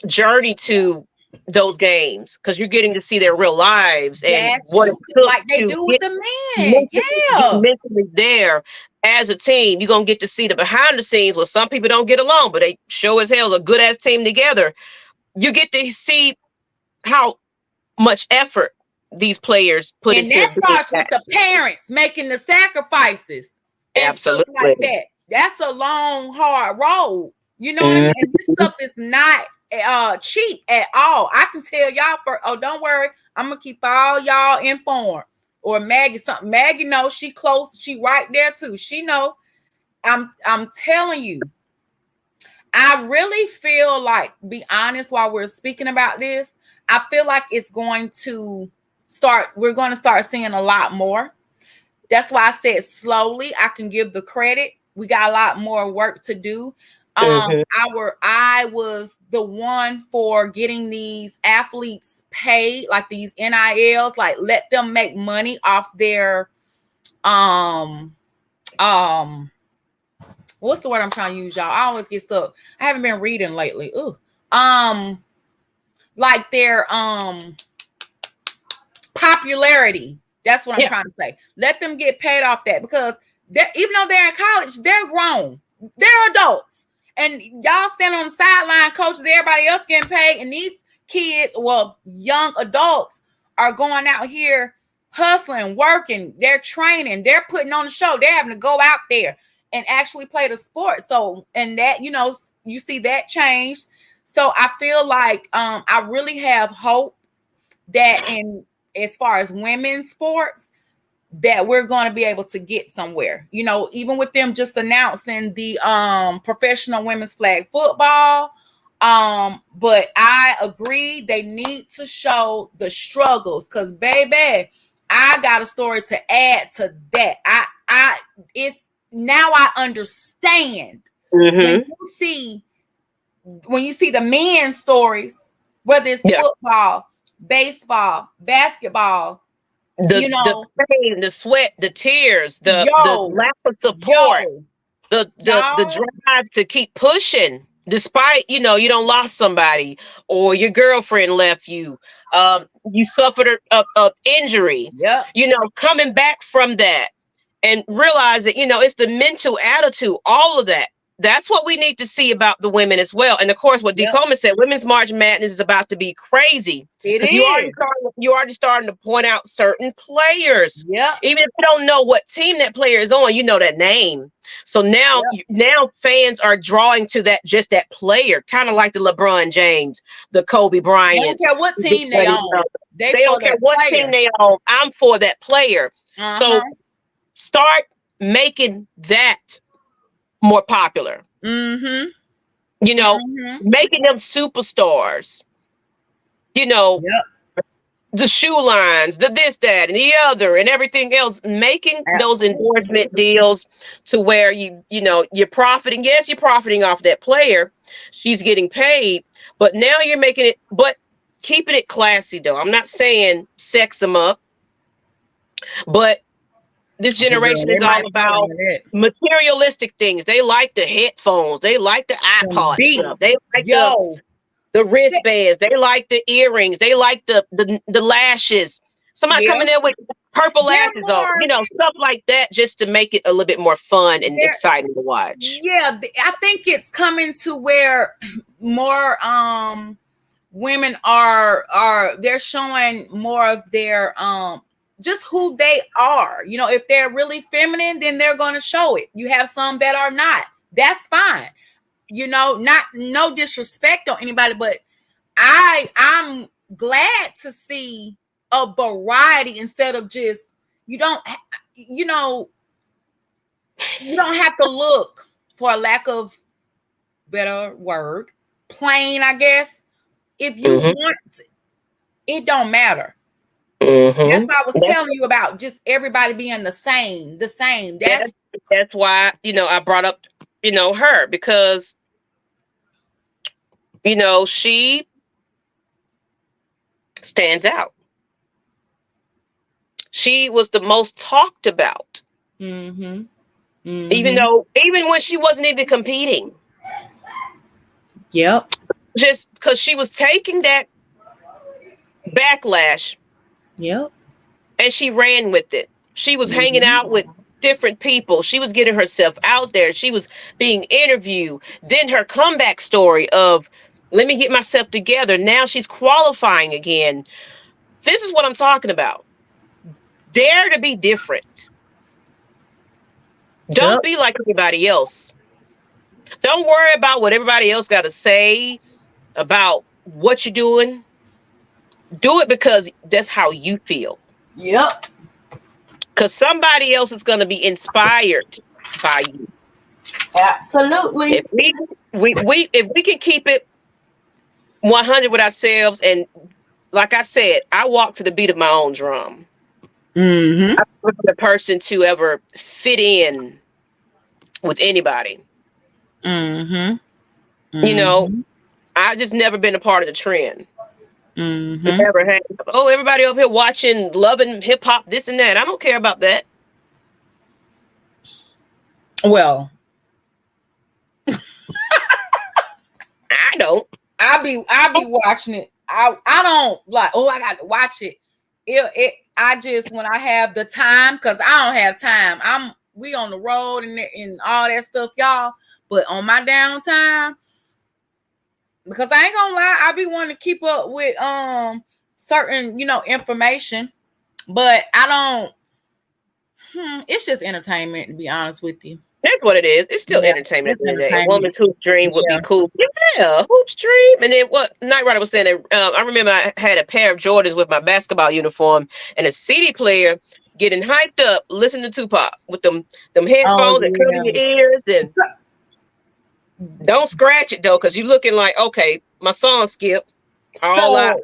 journey to those games because you're getting to see their real lives and That's what it too, took like they to do with get the men. mentally, get Yeah. mentally there as a team. You're gonna get to see the behind the scenes where some people don't get along, but they show as hell a good ass team together. You get to see how much effort these players put And into that being starts with that. the parents making the sacrifices and stuff like Absolutely. that. That's a long, hard road. You know what I mean? Mhm. And this stuff is not cheap at all. I can tell y'all don't worry, I'm gonna keep all y'all informed. Or Maggie, something. Maggie knows she close, she right there too. She know. I'm telling you, I really feel like, be honest, while we're speaking about this, I feel like it's going to we're going to start seeing a lot more. That's why I said slowly. I can give the credit. We got a lot more work to do. Mhm. I was the one for getting these athletes paid, like these NILs, like let them make money off their um um what's the word I'm trying to use, y'all? I always get stuck. I haven't been reading lately. Ooh. Like their popularity. That's what I'm Yeah. trying to say. Let them get paid off that because even though they're in college, they're grown. They're adults. And y'all stand on the sideline, coaches, everybody else getting paid. And these kids, well, young adults are going out here hustling, working, they're training, they're putting on the show, they're having to go out there and actually play the sport. So, and that, you see that change. So I feel like I really have hope that as far as women's sports, that we're going to be able to get somewhere. Even with them just announcing the professional women's flag football. But I agree they need to show the struggles because baby, I got a story to add to that. It's now I understand when Mhm. you see the men's stories, whether it's Yeah. football, baseball, basketball, The pain, the sweat, the tears, the yo, lack of support, yo, the y'all, drive to keep pushing despite you don't lost somebody or your girlfriend left you, you suffered a injury, yep, coming back from that and realize that, it's the mental attitude, all of that. That's what we need to see about the women as well. And of course, what D. Coleman said, Women's March Madness is about to be crazy. Because you already starting to point out certain players. Yeah. Even if you don't know what team that player is on, you know that name. So now fans are drawing to just that player, kind of like the LeBron James, the Kobe Bryant. They don't care what team they on. They don't care what team they on. I'm for that player. So start making that more popular. Mm-hmm. Making them superstars. The shoe lines, the this, that, and the other, and everything else. Making those endorsement deals to where you're profiting. Yes, you're profiting off that player. She's getting paid, but now you're making it. But keeping it classy, though. I'm not saying sex them up, but this generation is all about materialistic things. They like the headphones. They like the iPod stuff. They like the wristbands. They like the earrings. They like the lashes. Somebody coming in with purple lashes on, stuff like that, just to make it a little bit more fun and exciting to watch. Yeah, I think it's coming to where more women they're showing more of their just who they are. If they're really feminine, then they're going to show it. You have some that are not. That's fine. No disrespect on anybody, but I'm glad to see a variety instead of just you don't have to look, for a lack of better word, plain, I guess. If you want, it don't matter. That's why I was telling you about just everybody being the same. That's why, I brought up, her, because, she stands out. She was the most talked about. Even when she wasn't even competing. Yep. Just because she was taking that backlash. Yep. And she ran with it. She was hanging out with different people. She was getting herself out there. She was being interviewed. Then her comeback story of, let me get myself together. Now she's qualifying again. This is what I'm talking about. Dare to be different. Don't be like anybody else. Don't worry about what everybody else got to say about what you're doing. Do it because that's how you feel. Yep. Because somebody else is going to be inspired by you. Absolutely. If we can keep it 100 with ourselves, and like I said, I walk to the beat of my own drum. I'm not the person to ever fit in with anybody. I've just never been a part of the trend. Never had. Oh, everybody up here watching, loving hip hop, this and that. I don't care about that. Well, I don't. I'll be watching it. I don't like. Oh, I got to watch it. I just, when I have the time, because I don't have time. We on the road and all that stuff, y'all. But on my downtime, because I ain't gonna lie, I be wanting to keep up with certain, information, but I don't. It's just entertainment, to be honest with you. That's what it is. It's still entertainment. A woman's hoop dream would be cool. Yeah, hoop's dream. And then what Nyght Ryder was saying, I remember I had a pair of Jordans with my basketball uniform, and a CD player getting hyped up, listening to Tupac with them headphones and covering your ears, and don't scratch it though, because you're looking like, okay, my song skipped. All eyes.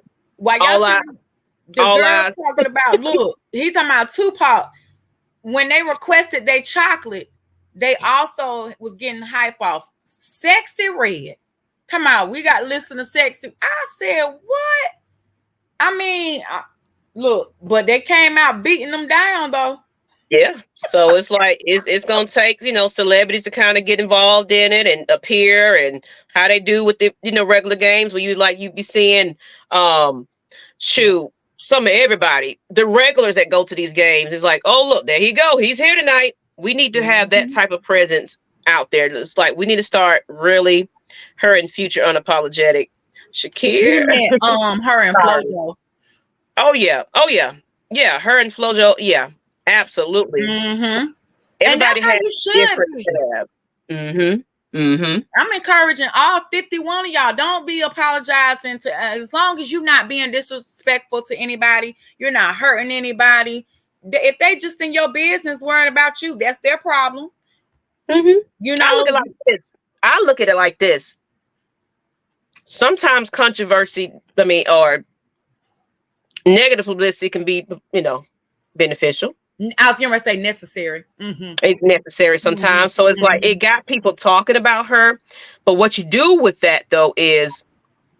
Talking about, look, he talking about Tupac. When they requested their chocolate, they also was getting hype off Sexy Red. Come on, we got to listen to Sexy. I said, what? I mean, look, but they came out beating them down though. Yeah, so it's like it's gonna take celebrities to kind of get involved in it and appear, and how they do with the regular games where you be seeing some of everybody, the regulars that go to these games, is like, oh, look, there he go. He's here tonight. We need to have that type of presence out there. It's like we need to start really her and Future unapologetic. Shakira. Her and Flojo. Oh yeah. Yeah, her and Flojo. Yeah, absolutely. And that's how you should be. I'm encouraging all 51 of y'all. Don't be apologizing to as long as you're not being disrespectful to anybody, you're not hurting anybody. If they just in your business worrying about you, that's their problem. You know, I look at it like this. Sometimes controversy, or negative publicity can be, beneficial. I was going to say necessary. It's necessary sometimes. So it's like it got people talking about her. But what you do with that, though, is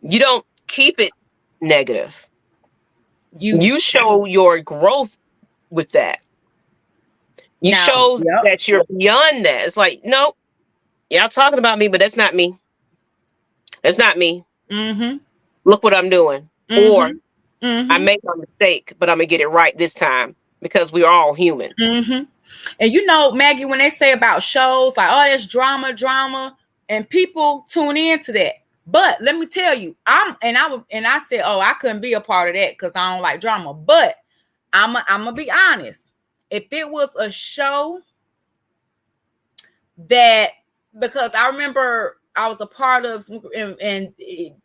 you don't keep it negative. You show your growth with that. You show that you're beyond that. It's like, nope, y'all talking about me, but that's not me. That's not me. Look what I'm doing. Or I make a mistake, but I'm going to get it right this time. Because we are all human. And Maggie, when they say about shows like, oh, there's drama, and people tune into that. But let me tell you, I said, oh, I couldn't be a part of that because I don't like drama. But I'm gonna be honest. If it was a show that, because I remember I was a part of, and it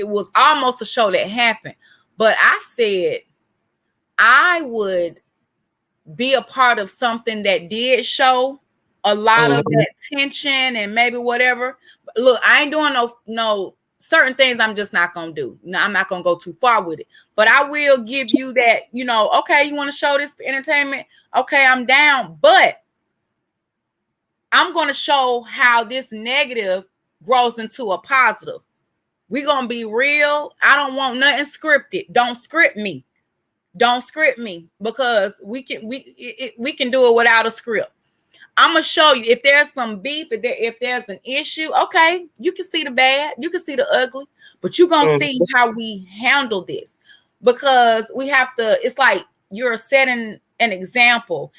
was almost a show that happened, but I said, I would be a part of something that did show a lot of that tension and maybe whatever. But look, I ain't doing no certain things. I'm just not going to do. No, I'm not going to go too far with it, but I will give you that, okay, you want to show this for entertainment? Okay, I'm down, but I'm going to show how this negative grows into a positive. We're going to be real. I don't want nothing scripted. Don't script me. Don't script me, because we can do it without a script. I'm gonna show you if there's some beef, if there's an issue. Okay, you can see the bad, you can see the ugly, but you're gonna see how we handle this, because we have to. It's like you're setting an example,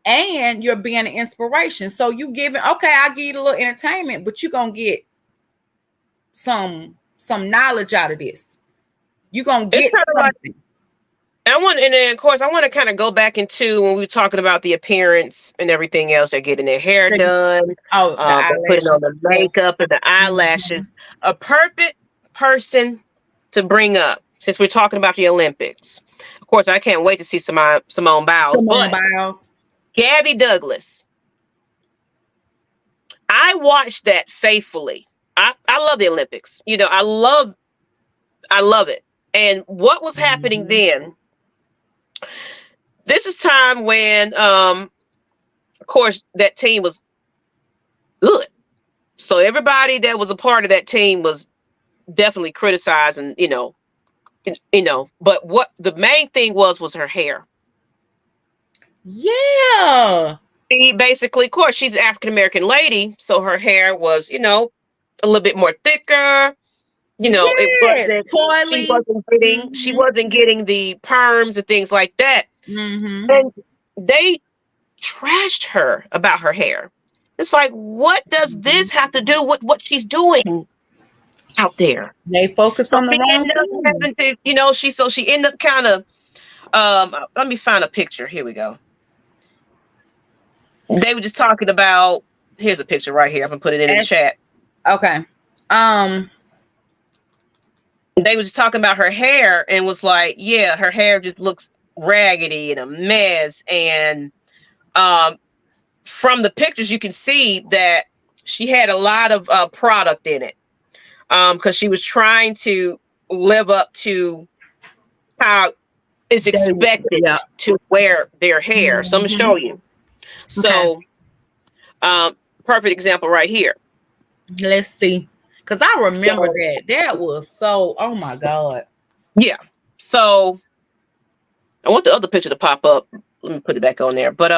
and you're being an inspiration. So you giving, okay, I give you a little entertainment, but you're gonna get some knowledge out of this. You're gonna get something. And then of course I want to kind of go back into when we were talking about the appearance and everything else. They're getting their hair done, putting on the makeup and the eyelashes. A perfect person to bring up, since we're talking about the Olympics. Of course, I can't wait to see Simone Biles. Gabby Douglas. I watched that faithfully. I love the Olympics. I love it. And what was happening then? This is time when, of course, that team was good. So everybody that was a part of that team was definitely criticized, and But what the main thing was her hair. Yeah. She basically, of course, she's an African American lady, so her hair was, a little bit more thicker. She wasn't getting the perms and things like that. And they trashed her about her hair. It's like, what does this have to do with what she's doing out there? They focus on the wrong thing. She ended up kind of, let me find a picture. Here we go. They were just talking about, here's a picture right here. I'm gonna put it in the chat. Okay. They were just talking about her hair and was like, yeah, her hair just looks raggedy and a mess. And from the pictures, you can see that she had a lot of product in it, because she was trying to live up to how it's expected to wear their hair. So I'm going to show you. So perfect example right here. Let's see. Because I remember that was so, oh my God. Yeah. So I want the other picture to pop up. Let me put it back on there. But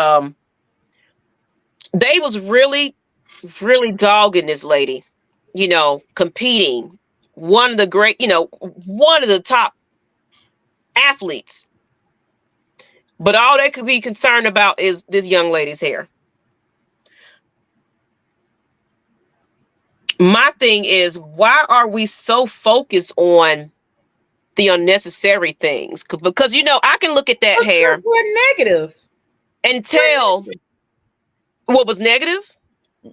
they was really, really dogging this lady, competing. One of the top athletes. But all they could be concerned about is this young lady's hair. My thing is, why are we so focused on the unnecessary things? Because, I can look at that hair. We're negative. And tell what was negative.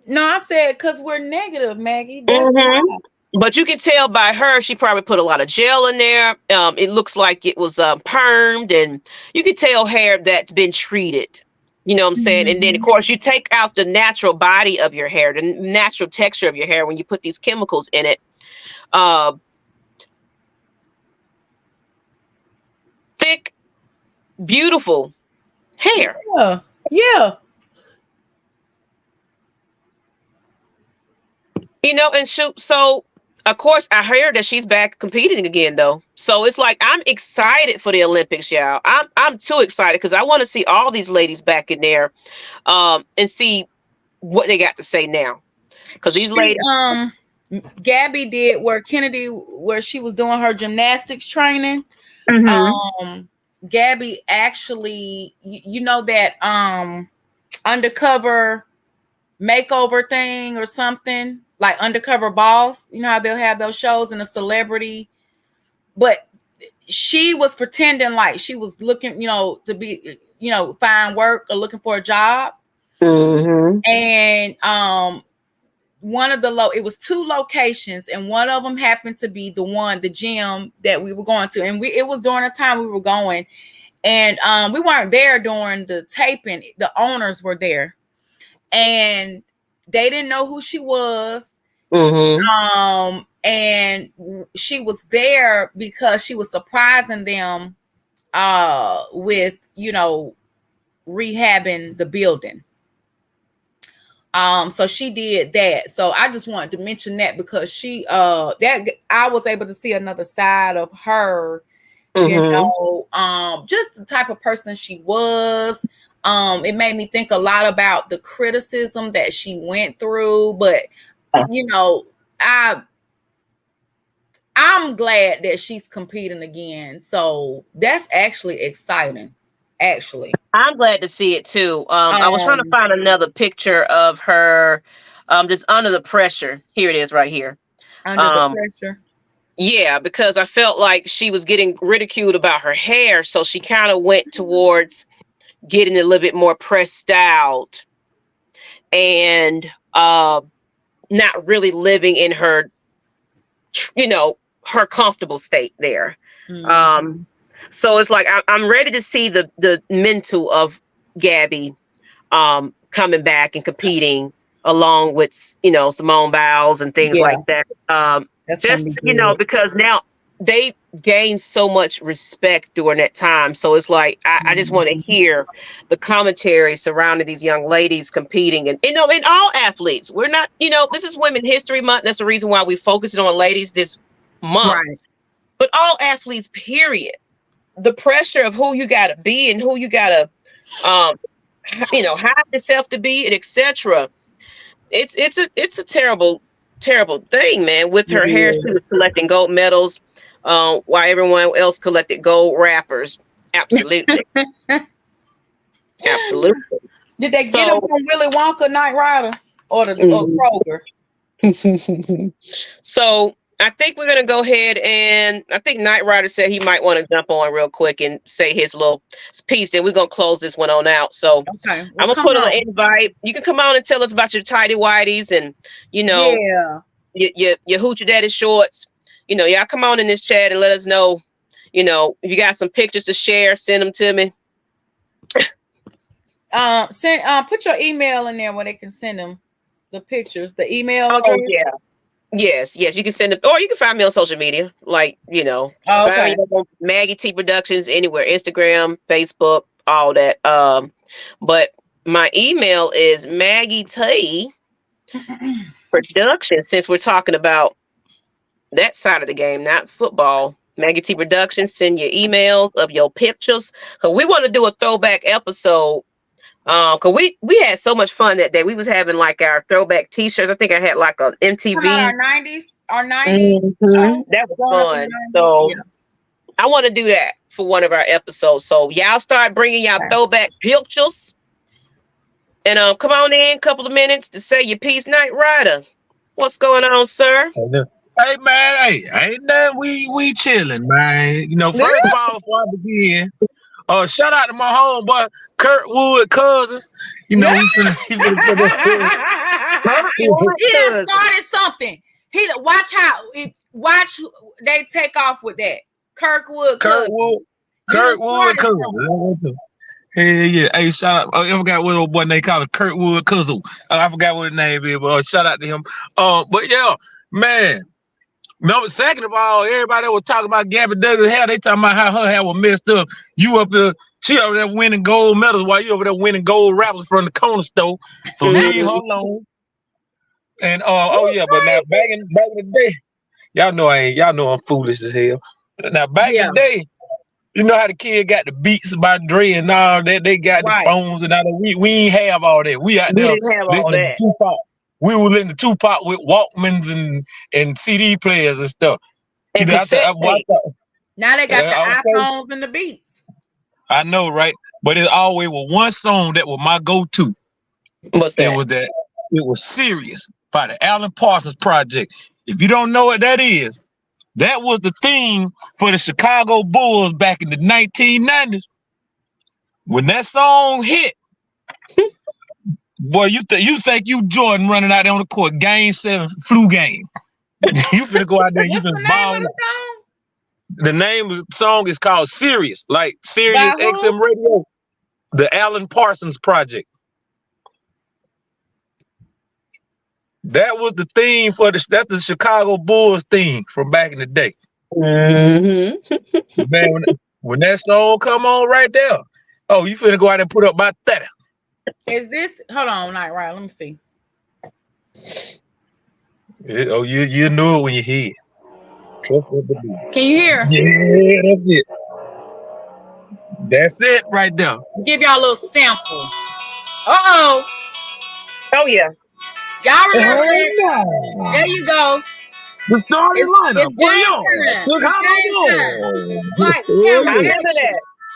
No, I said because we're negative, Maggie. That's why. But you can tell by her, she probably put a lot of gel in there. It looks like it was permed, and you can tell hair that's been treated. You know what I'm saying? And then, of course, you take out the natural body of your hair, the natural texture of your hair when you put these chemicals in it. Thick, beautiful hair. Yeah. And so of course I heard that she's back competing again though. So it's like I'm excited for the Olympics, y'all. I'm too excited because I want to see all these ladies back in there and see what they got to say now. Because these ladies Gabby did where she was doing her gymnastics training. Gabby actually, that undercover makeover thing or something, like Undercover Boss, how they'll have those shows in a celebrity, but she was pretending like she was looking, to be, find work or looking for a job. And one of it was 2 locations, and one of them happened to be the gym that we were going to, and it was during the time we were going, and we weren't there during the taping. The owners were there, and they didn't know who she was. And she was there because she was surprising them with rehabbing the building. So she did that. So I just wanted to mention that because she I was able to see another side of her, just the type of person she was. It made me think a lot about the criticism that she went through, but I'm glad that she's competing again. So that's actually exciting. Actually, I'm glad to see it too. I was trying to find another picture of her just under the pressure. Here it is right here. Under the pressure. Yeah, because I felt like she was getting ridiculed about her hair. So she kind of went towards getting a little bit more pressed styled and not really living in her, her comfortable state there. So it's like I'm ready to see the mental of Gabby coming back and competing along with Simone Biles and things like that. Just because now they gained so much respect during that time. So it's like I just want to hear the commentary surrounding these young ladies competing, and in all athletes. We're not, this is Women's History Month. That's the reason why we focused on ladies this month. Right. But all athletes, period. The pressure of who you got to be and who you got to, hide yourself to be, and etc. It's a terrible thing, man. With her hair, she was collecting gold medals, while everyone else collected gold wrappers. Absolutely. Absolutely. Did they get them from Willy Wonka, Knight Rider, or Kroger? So I think we're gonna go ahead, and I think Knight Rider said he might want to jump on real quick and say his little piece. Then we're gonna close this one on out. So I'm gonna put on an invite. You can come on and tell us about your tidy whities and your hoochie daddy shorts. Y'all come on in this chat and let us know. If you got some pictures to share, send them to me. Put your email in there where they can send them the pictures. The email address. Yeah. Yes, you can send them, or you can find me on social media, like find me on Maggie T Productions anywhere, Instagram, Facebook, all that. But my email is Maggie T Productions. Since we're talking about that side of the game, not football, Maggie T Productions. Send your emails of your pictures, because we want to do a throwback episode. Cause we had so much fun that day. We was having like our throwback T-shirts. I think I had like a MTV our 90s. That was fun. So I want to do that for one of our episodes. So y'all start bringing y'all throwback pictures. And come on in, couple of minutes to say your piece. Nyght, Ryder, what's going on, sir? Hey man, hey, ain't that we chilling, man. You know, first of all, before I begin, shout out to my homeboy Kurtwood Cousins. You know, he finna started something. He watch they take off with that. Kurtwood Cousins. Yeah. Hey, shout out. I forgot what old boy they call it, Kurtwood Cousin. I forgot what his name is, but shout out to him. But yeah, man. No, second of all, everybody that was talking about Gabby Douglas' hair, they talking about how her hair was messed up. You up there, she over there winning gold medals while you over there winning gold rappers from the corner store. So leave her alone. And but now back in the day, y'all know I'm foolish as hell. Now back in the day, you know how the kid got the beats by Dre and all that. They got the phones and all that. We ain't have all that. We out there listening to Tupac. We were listening to Tupac with Walkmans and CD players and stuff. And now they got the iPhones and the beats. I know, right? But it always was one song that was my go-to. What's that? It was Serious by the Alan Parsons Project. If you don't know what that is, that was the theme for the Chicago Bulls back in the 1990s. When that song hit, boy, you think you Jordan running out there on the court, game 7 flu game. You finna go out there, you finna ball. The name of the song is called Serious, like Sirius XM Radio. The Alan Parsons Project. That was the theme that's the Chicago Bulls theme from back in the day. Mm-hmm. Man, when that song come on right there, oh, you finna go out and put up about 30. Is this? Hold on, Nyght, right? Let me see. You knew it when you hear it. Can you hear? Yeah, that's it. That's it right there. Give y'all a little sample. Oh yeah. Y'all remember that? There you go. The starting lineup.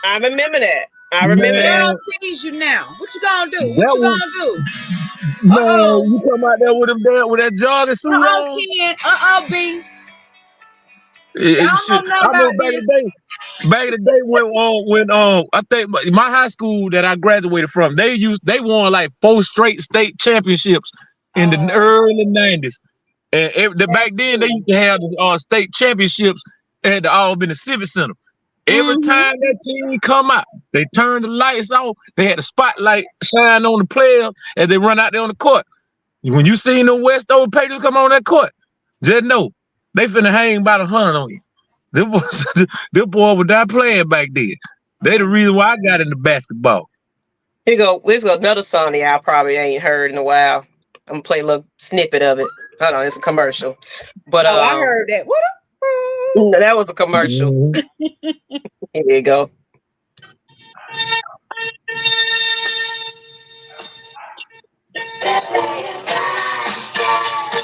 I remember that. Girl sees you now. What you gonna do? Man, you come out there with him there with that jogging suit on. B. I know back in the day when I think my high school that I graduated from, they won like 4 straight state championships in the early 90s. And back then they used to have the state championships at the Albany Civic Center. Every time that team come out, they turn the lights on. They had the spotlight shine on the players as they run out there on the court. When you seen the Westover Patriots come on that court, just know they finna hang about 100 on you. Them boys were not playing back then. They the reason why I got into basketball. Here's another song that y'all probably ain't heard in a while. I'm gonna play a little snippet of it. Hold on, it's a commercial. But I heard that. What? That was a commercial. Here you go.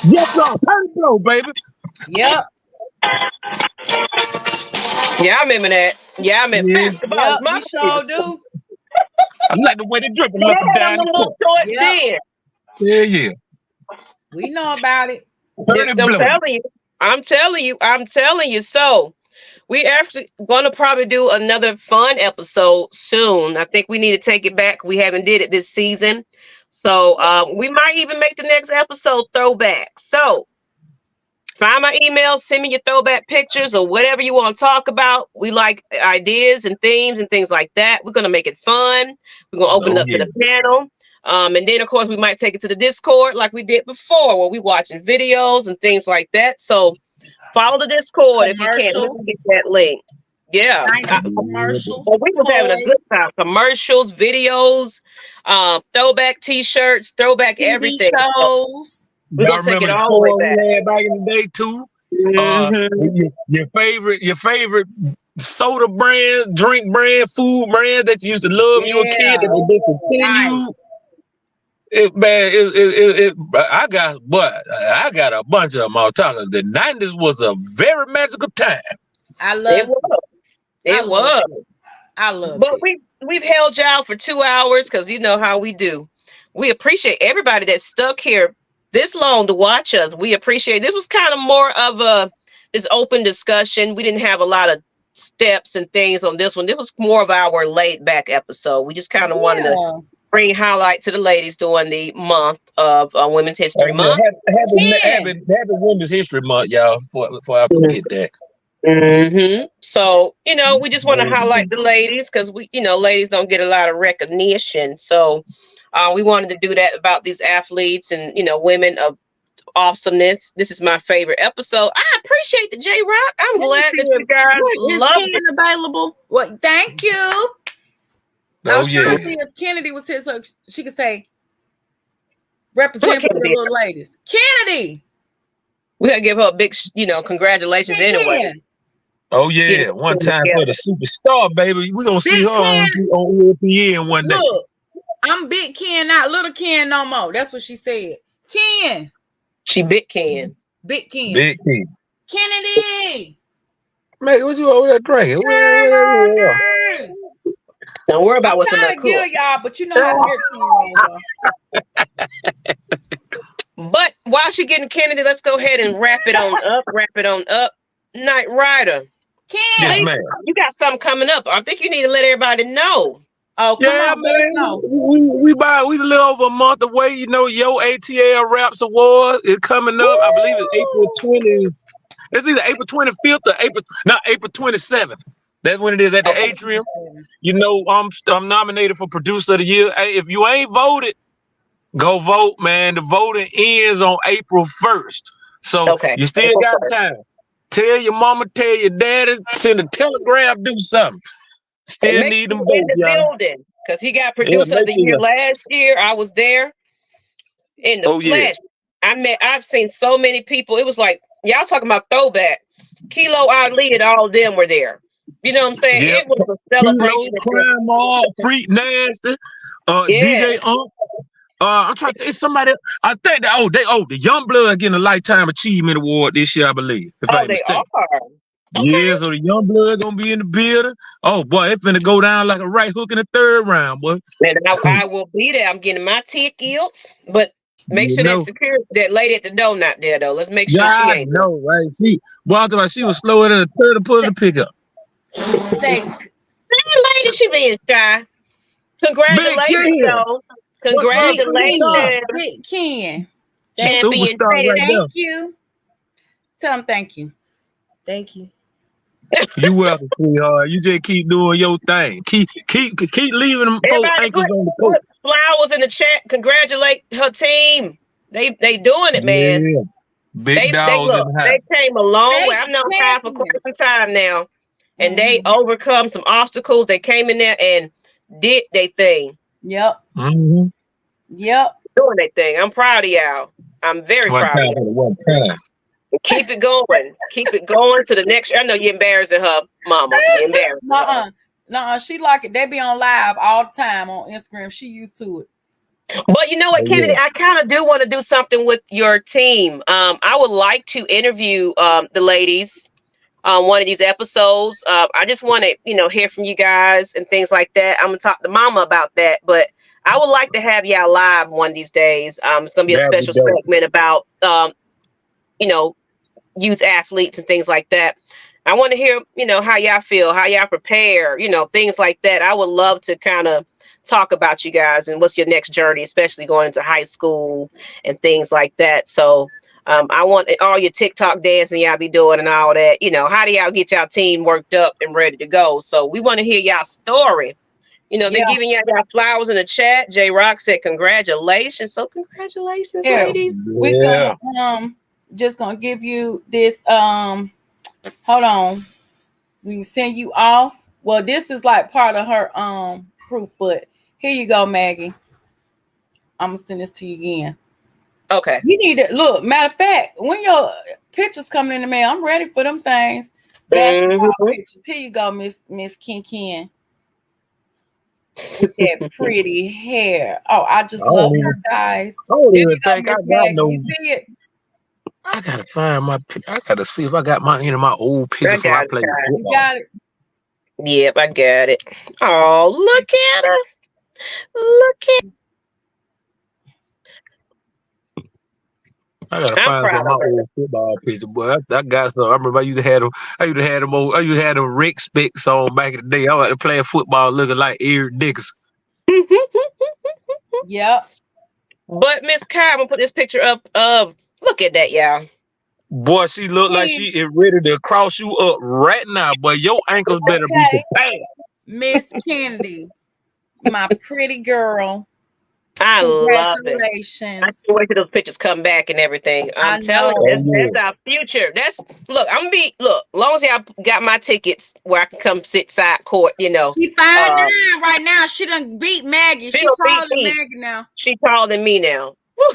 Yes, sir. Blow, baby. Yep. Yeah, I remember that. Yeah, I remember basketball. Yep, you sure do. I like the way they dribble up and down the court. Yeah. We know about it. I'm telling you. So we actually gonna probably do another fun episode soon. I think we need to take it back. We haven't did it this season. So we might even make the next episode throwback. So find my email, send me your throwback pictures or whatever you want to talk about. We like ideas and themes and things like that. We're going to make it fun. We're going to open it up to the panel. And then, of course, we might take it to the Discord like we did before where we watching videos and things like that. So follow the Discord if you can. Let me get that link. Yeah. Commercials. We was having a good time. Commercials, videos, throwback T-shirts, throwback TV everything. Shows. We're gonna take it all the way back. Back in the day too. Your favorite soda brand, drink brand, food brand that you used to love when you were a kid that will discontinue. I got a bunch of them all talking. The 90s was a very magical time. I love it. It was. I loved But it. we've held y'all for 2 hours because you know how we do. We appreciate everybody that stuck here this long to watch us. We appreciate this was kind of more of a this open discussion. We didn't have a lot of steps and things on this one. This was more of our laid back episode. We just kind of wanted to bring highlight to the ladies during the month of Women's History Month. Happy Women's History Month, y'all. Before I forget that. So, you know, we just want to highlight the ladies because we, you know, ladies don't get a lot of recognition. So we wanted to do that about these athletes and, you know, women of awesomeness. This is my favorite episode. I appreciate the J-Rock. I'm glad that you guys love it. Available. Well, thank you. I was trying to see if Kennedy was here so she could say, represent for the little ladies. Kennedy. We got to give her a big, you know, congratulations anyway. Oh, yeah. One time for the superstar, baby. We're going to see her on ESPN one day. Look, I'm Big Ken, not Little Ken no more. That's what she said. Ken. She Big Ken. Big Ken. Big Ken. Kennedy. Man, what you over there drinking? Don't worry about what's in that cool. Y'all, but you know how But while she's getting Kennedy, let's go ahead and wrap it on up. Nyght Ryder. Yes, ma'am. You got something coming up. I think you need to let everybody know. Oh, come on, let us know. We a little over a month away. You know, Yo ATL Raps Award is coming up. I believe it's April 20th. It's either April 25th or April 27th. That's when it is at the Atrium. You know, I'm nominated for Producer of the Year. Hey, if you ain't voted, go vote, man. The voting ends on April 1st. So you still got time. Tell your mama, tell your daddy, send a telegram, do something. Still need them votes, y'all. Because he got Producer of the Year last year. I was there in the flesh. I've seen so many people. It was like, y'all talking about throwback. Kilo, Ali, and all of them were there. You know what I'm saying? It was a celebration. Crime All, Freak Nasty, DJ Ump. I'm trying to think somebody. I think that the Young Blood getting a Lifetime Achievement Award this year, I believe. If I ain't mistaken. Yeah, so the Young Blood gonna be in the building. Oh boy, it's gonna go down like a right hook in the third round, boy. And I will be there. I'm getting my tickets, but make sure that security, that lady at the door not there though. Let's make sure she ain't. No, right? She was slower than a turtle pulling the pickup. Thanks. Lady, she being shy. Congratulations, though. Congratulations, Big Ken. Champion. Thank you. Tell him thank you. Thank you. You welcome, sweetheart. You just keep doing your thing. Keep leaving them folks ankles on the court. Flowers in the chat. Congratulate her team. They doing it, man. Yeah. Big dogs in the house. They came a long way. I've known Kai for quite some time now, and they overcome some obstacles. They came in there and did their thing. Yep. Mm-hmm. Yep. Doing their thing. I'm proud of y'all. I'm very proud of you. One time. Keep it going. Keep it going to the next year. I know you're embarrassing her, mama. You're embarrassing her. Nuh-uh. She like it. They be on live all the time on Instagram. She used to it. But you know what, Kennedy? I kind of do want to do something with your team. I would like to interview the ladies on one of these episodes. I just want to, hear from you guys and things like that. I'm gonna talk to Mama about that, but I would like to have y'all live one of these days. It's gonna be a special segment about, youth athletes and things like that. I want to hear, how y'all feel, how y'all prepare, things like that. I would love to kind of talk about you guys and what's your next journey, especially going into high school and things like that. So I want all your TikTok dancing y'all be doing and all that. How do y'all get y'all team worked up and ready to go? So we want to hear y'all story. They're giving y'all flowers in the chat. J Rock said congratulations. So congratulations, ladies. We're just gonna give you this. Hold on. We can send you off. Well, this is like part of her proof, but here you go, Maggie. I'm gonna send this to you again. Okay. You need to look. Matter of fact, when your pictures coming in the mail, I'm ready for them things. Basketball pictures. Here you go, Miss Ken. With that pretty hair. Oh, I just love her, guys. I don't even think I got no. You see it? I gotta find I gotta see if I got my old pictures from I played. You got it. Yep, I got it. Oh, look at her. Look at. I gotta I'm find some proud of my of her. old football pictures, boy. I got some. I remember I used to have them. I used to have them Rick Specs on back in the day. I was playing football looking like Eric Dickerson. Yep. But Miss Kai, I'm gonna put this picture up of. Look at that, y'all. Boy, she looked like she is ready to cross you up right now. But your ankles better be Okay. prepared. Miss Kennedy, my pretty girl. I love it. Congratulations. I can't wait till those pictures come back and everything. I'm telling you, that's our future. Look, I'm gonna be long as y'all got my tickets where I can come sit side court, She 5'9" right now. She done beat Maggie. She's taller than Maggie now. She's taller than me now. Woo.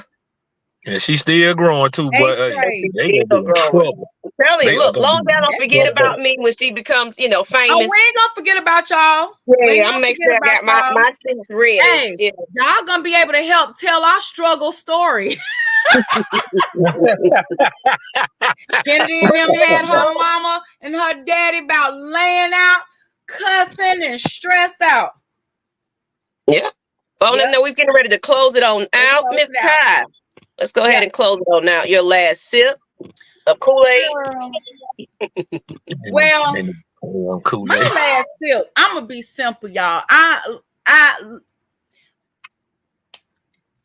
And she's still growing too, but they gonna be in trouble. I'm telling you, look, long as y'all don't forget about me when she becomes, famous. Oh, we ain't gonna forget about y'all. Yeah, I'm gonna make sure I got my things ready. Hey, y'all gonna be able to help tell our struggle story. Kennedy and them had her mama and her daddy about laying out, cussing, and stressed out. Yeah. Well, no, we're getting ready to close it on out, Miss Kai. Let's go ahead and close it on out. Your last sip of Kool-Aid. Well, my last sip. I'm gonna be simple, y'all.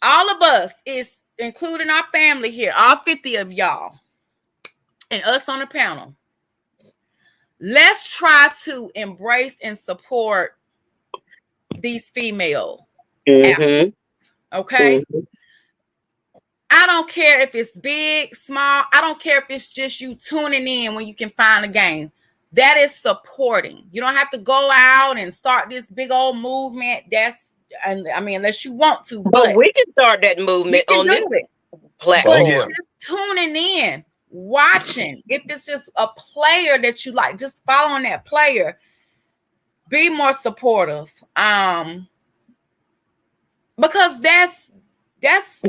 All of us is including our family here, all 50 of y'all, and us on the panel. Let's try to embrace and support these female athletes. Okay. Mm-hmm. I don't care if it's big, small. I don't care if it's just you tuning in when you can find a game. That is supporting. You don't have to go out and start this big old movement. Unless you want to. But we can start that movement on this platform. Just tuning in, watching. If it's just a player that you like, just following that player. Be more supportive. Because that's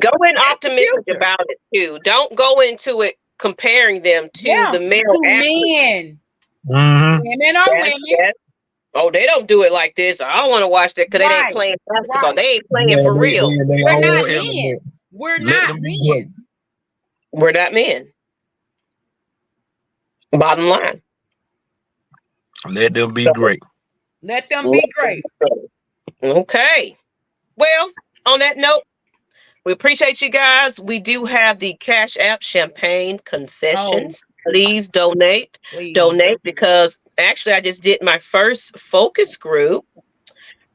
go in optimistic about it too. Don't go into it comparing them to the male men. Mm-hmm. Women are women. Oh, they don't do it like this. I don't want to watch that because they ain't playing basketball. They ain't playing for real. We're not men. We're not men. We're not men. Bottom line. Let them be great. Let them be great. Okay. Well, on that note, we appreciate you guys. We do have the Cash App Champagne Confessions. Please donate. Donate because actually I just did my first focus group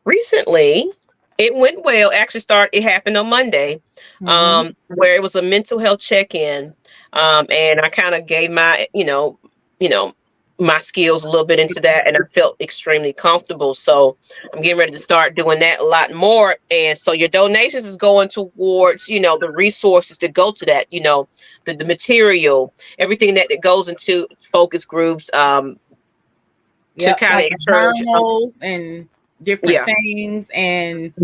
recently. It went well. Actually, it happened on Monday, where it was a mental health check-in, and I kind of gave my, my skills a little bit into that, and I felt extremely comfortable. So I'm getting ready to start doing that a lot more. And so your donations is going towards, the resources to go to that, the material, everything that goes into focus groups, to kind of encourage and different things. And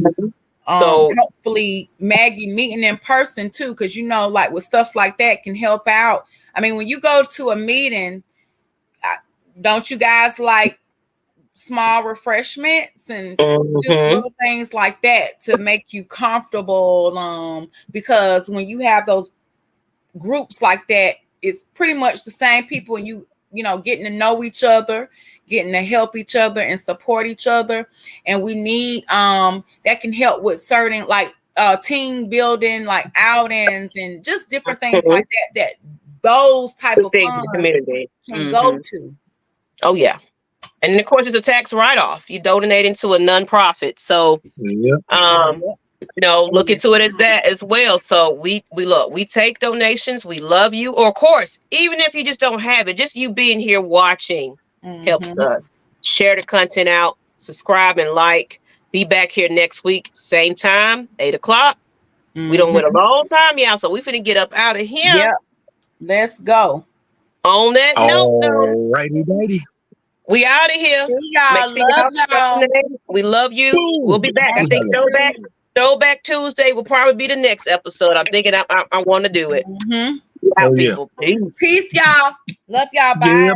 so hopefully Maggie meeting in person too, because like with stuff like that can help out. I mean, when you go to a meeting, don't you guys like small refreshments and just little things like that to make you comfortable? Because when you have those groups like that, it's pretty much the same people, and you getting to know each other, getting to help each other and support each other. And we need that can help with certain like team building, like outings and just different things like that those type of funds can go to. Oh, yeah. And of course, it's a tax write-off. You donate into a nonprofit. So, look into it as that as well. So we take donations. We love you. Or of course, even if you just don't have it, just you being here watching helps us. Share the content out, subscribe and like. Be back here next week, same time, 8:00. We don't wait a long time, y'all. So we finna get up out of here. Yep. Let's go. On that note, righty, righty. We out of here. We love you. We'll be back. I think Throwback Tuesday will probably be the next episode. I'm thinking I want to do it. Peace, y'all. Love y'all. Bye.